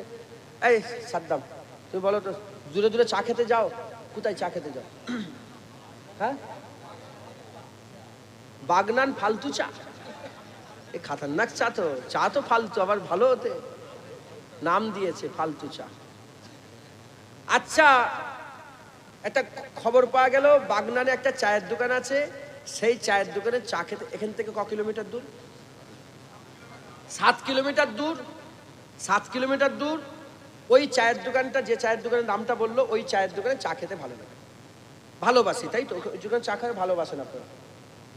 Speaker 1: এই সাদ্দাম, তুমি বলো তো, দূরে দূরে চা খেতে যাও, কোথায় চা খেতে যাও? হ্যাঁ, বাগনান ফালতু চা। এ খাতারনাক চা তো, চা তো ফালতু, আবার ভালো হতে নাম দিয়েছে ফালতু চা। আচ্ছা, একটা খবর পাওয়া গেল, বাগনানে একটা চায়ের দোকান আছে, সেই চায়ের দোকানে চা খেতে এখান থেকে ক কিলোমিটার দূর? 7 কিলোমিটার দূর। 7 কিলোমিটার দূর। ওই চায়ের দোকানটা, যে চায়ের দোকানের নামটা বললো, ওই চায়ের দোকানে চা খেতে ভালো লাগে, ভালোবাসি, তাই তো? ওই দোকানে চা খেতে ভালোবাসেন আপনারা।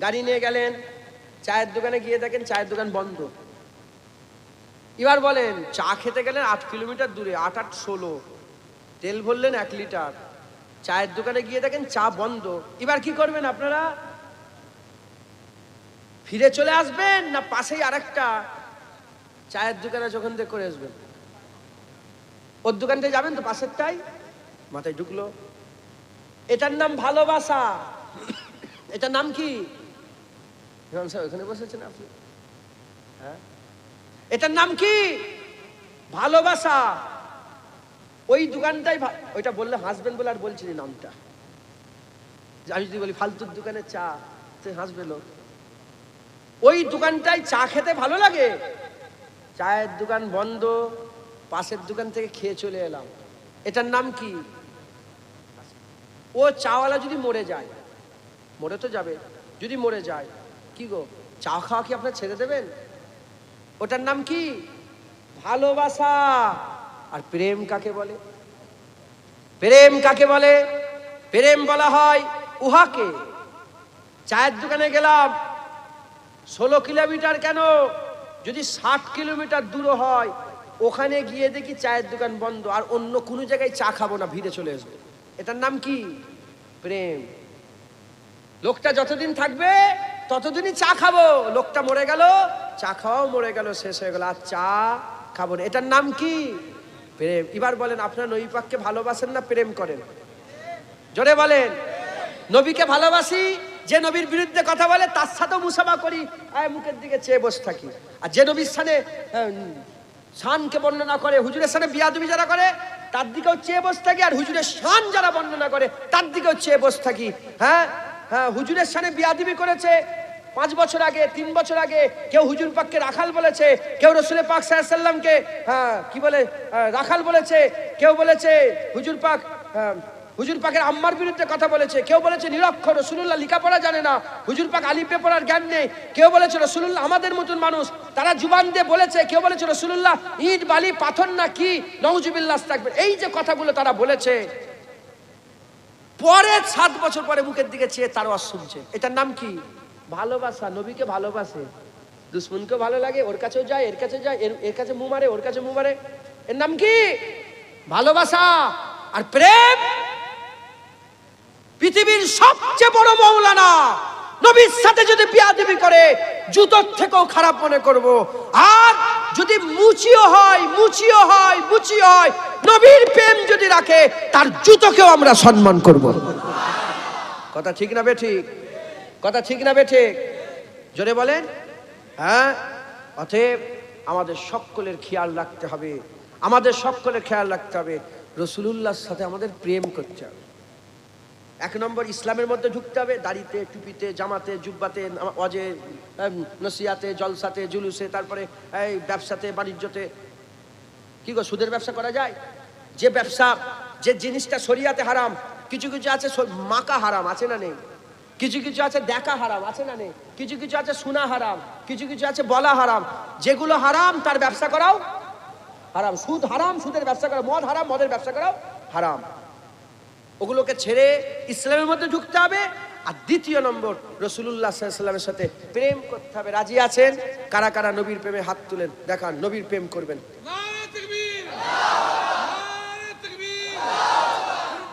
Speaker 1: গাড়ি নিয়ে গেলেন, চায়ের দোকানে গিয়ে দেখেন চায়ের দোকান বন্ধ। এবার বলেন, চা খেতে গেলেন 8 কিলোমিটার দূরে, 8 8 16, তেল ভরলেন 1 লিটার, চায়ের দোকানে গিয়ে দেখেন চা বন্ধ। এবার কি করবেন আপনারা? ফিরে চলে আসবেন, না পাশেই আরেকটা চায়ের দোকানে যখন দিয়ে করে আসবেন? ওর দোকানটায় যাবেন তো, পাশেরটাই। মাথায় ঢুকলো, এটার নাম ভালোবাসা। এটার নাম কি? ওখানে বসেছেন আপনি, হ্যাঁ? এটার নাম কি? ভালোবাসা। ওই দোকানটাই, ওইটা বললে হাসবেন বলে আর বলছি নামটা। আমি যদি বলি ফালতুর দোকানে চা, তুই হাসবে লোক। ওই দোকানটাই চা খেতে ভালো লাগে, চায়ের দোকান বন্ধ, পাশের দোকান থেকে খেয়ে চলে এলাম। এটার নাম কি? ও চাওয়ালা যদি মরে যায়, মরে তো যাবে, যদি মরে যায়, কি গো, চা খাওয়া কি আপনারা ছেড়ে দেবেন? ওটার নাম কি? ভালোবাসা। আর প্রেম কাকে বলে? প্রেম কাকে বলে? প্রেম বলা হয় উহাকে, চায়ের দোকানে গেলাম 16 কিলোমিটার কেন, যদি 60 কিলোমিটার দূর হয়, ওখানে গিয়ে দেখি চায়ের দোকান বন্ধ, আর অন্য কোনো জায়গায় চা খাবো না, ভিড়ে চলে আসবে। এটার নাম কি? প্রেম। লোকটা যতদিন থাকবে ততদিনই চা খাবো। লোকটা মরে গেল, চা খাওয়াও মরে গেল, শেষ হয়ে গেল, আর চা খাবো না। এটার নাম কি? প্রেম। এবার বলেন, আপনারা নবী পাককে ভালোবাসেন না প্রেম করেন? জোরে বলেন। নবীকে ভালোবাসি, যে নবীর বিরুদ্ধে কথা বলে তার সাথেও মুসাফা করি, মুখের দিকে চেয়ে বসে থাকি। আর যে নবীর সামনে শানকে বর্ণনা করে, হুজুরের সামনে বিয়াদবি যারা করে তার দিকেও চেয়ে বসে থাকি, আর হুজুরের শান যারা বর্ণনা করে তার দিকেও চেয়ে বসে থাকি। হ্যাঁ হ্যাঁ, হুজুরের সামনে বিয়াদবি করেছে 5 বছর আগে, 3 বছর আগে কেউ হুজুর পাককে রাখাল বলেছে, কেউ রসুল পাক সাল্লাল্লাহু আলাইহি ওয়াসাল্লামকে কি বলে রাখাল বলেছে, কেউ বলেছে হুজুর পাক হুজুর পাকের আম্মার বিরুদ্ধে কথা বলেছে, কেউ বলেছে নিরক্ষর, রাসূলুল্লাহ লেখাপড়া জানে না, হুজুর পাক আলিফে পড়ার জ্ঞান নেই, কেউ বলেছে রাসূলুল্লাহ আমাদের মতন মানুষ, তারা জুবান দিয়ে বলেছে, কেউ বলেছে রাসূলুল্লাহ ইট বালি পাথর না কি, নাউজুবিল্লাহ আস্তাগফির। এই যে কথাগুলো তারা বলেছে, পরে 7 বছর পরে মুখের দিকে চেয়ে তার ওয়াজ শুনছে। এটার নাম কি? ভালোবাসা। নবীকে ভালোবাসে, দুশমনকে ভালো লাগে, ওর কাছেও যায়, এর কাছে যায়, এর কাছে মুখ মারে, ওর কাছে মুখ মারে। এর নাম কি? ভালোবাসা। আর প্রেম পৃথিবীর সবচেয়ে বড় মৌলানা নবীর সাথে যদি বিয়াদবি করে জুতোর থেকেও খারাপ মনে করব। আর যদি মুচিও হয় নবীর প্রেম যদি রাখে তার জুতোকেও আমরা সম্মান করব। কথা ঠিক না বেঠিক? কথা ঠিক না বেঠিক? জোরে বলেন। হ্যাঁ, অতএব আমাদের সকলের খেয়াল রাখতে হবে, আমাদের সকলের খেয়াল রাখতে হবে রাসূলুল্লাহর সাথে আমাদের প্রেম করতে হবে। 1 নম্বর ইসলামের মধ্যে ঢুকতে হবে, দাড়িতে, টুপিতে, জামাতে, জুব্বাতে, ওয়াজে, নসিয়াতে, জলসাতে, জুলুসে, তারপরে এই ব্যবসাতে, বাণিজ্যতে। কি গো, সুদের ব্যবসা করা যায়? যে ব্যবসা, যে জিনিসটা শরিয়াতে হারাম, কিছু কিছু আছে মাকা হারাম, আছে না নেই? কিছু কিছু আছে দেখা হারাম, আছে না নেই? কিছু কিছু আছে শোনা হারাম, কিছু কিছু আছে বলা হারাম। যেগুলো হারাম তার ব্যবসা করাও হারাম। সুদ হারাম, সুদের ব্যবসা করা। মদ হারাম, মদের ব্যবসা করাও হারাম। ওগুলোকে ছেড়ে ইসলামের মধ্যে ঢুকতে হবে। আর 2 নম্বর রাসূলুল্লাহ সাল্লাল্লাহু আলাইহি ওয়াসাল্লামের সাথে প্রেম করতে হবে। রাজি আছেন? কারা কারা নবীর প্রেমে হাত তুলেন, দেখান নবীর প্রেম করবেন। নারে তাকবীর, নারে তাকবীর,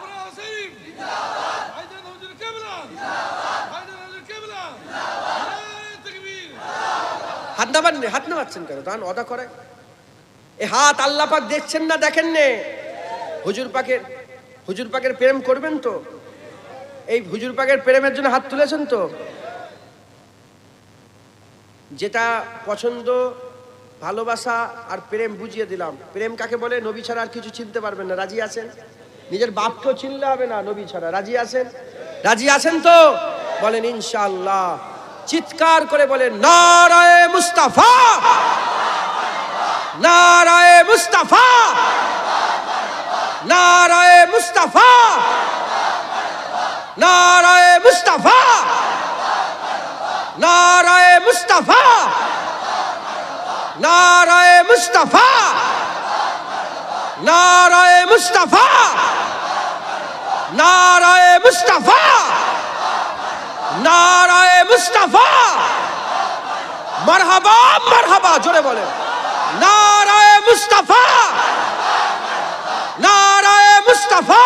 Speaker 1: পুরো শরীফ জিন্দাবাদ, হায়দার হুজুর কিবলা জিন্দাবাদ, হায়দার হুজুর কিবলা জিন্দাবাদ, নারে তাকবীর। হাত নামান, হাত নামাচ্ছেন কেন? দান ওয়াদা করে এই হাত আল্লাহ পাক দেখছেন না, দেখেন নে? হুজুর পাকের প্রেম করবেন তো? এই হুজুর পাকের প্রেমের জন্য হাত তুলেছেন তো? যেটা পছন্দ, ভালোবাসা আর প্রেম বুঝিয়ে দিলাম। প্রেম কাকে বলে? নবী ছাড়া আর কিছু চিনতে পারবেন না। রাজি আছেন? নিজের বাপকেও চিনলে হবে না নবী ছাড়া। রাজি আছেন? রাজি আছেন তো? বলেন ইনশাআল্লাহ। চিৎকার করে বলেন নারায়ে মুস্তাফা, নারায়ে মুস্তাফা, নারায়ে মুস্তাফা, নারায়ে মুস্তাফা, নারায়ে মুস্তাফা, নারায়ে মুস্তাফা, নারায়ে মুস্তাফা, নারায়ে মুস্তাফা, নারায়ে মুস্তাফা। মারহাবা মারহাবা, জোরে বলেন নারায়ে মুস্তাফা, নারায়ে মুস্তাফা,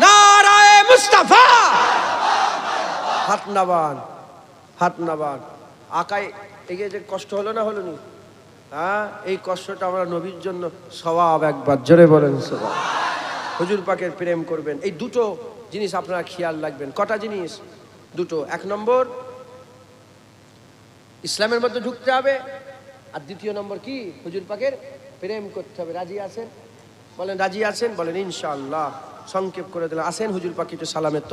Speaker 1: নারায়ে মুস্তাফা। হাত নাবান, হাত নাবান। আকাই এগিয়ে যে কষ্ট হলো না, হলো নি? হ্যাঁ, এই কষ্টটা আমরা নবীর জন্য সওয়াব। একবার জোরে বলেন সওয়াব। হুজুর পাকের প্রেম করবেন। এই 2টো জিনিস আপনারা খেয়াল রাখবেন। কটা জিনিস? 2টো। 1 নম্বর ইসলামের মধ্যে ঢুকতে হবে, আর 2 নম্বর কি? হুজুর পাকের প্রেম করতে হবে। রাজি আছেন? বলেন রাজি আছেন? বলেন ইনশাআল্লাহ। সংক্ষেপ করে দিলাম। আসেন হুজুর পাক একটু সালামের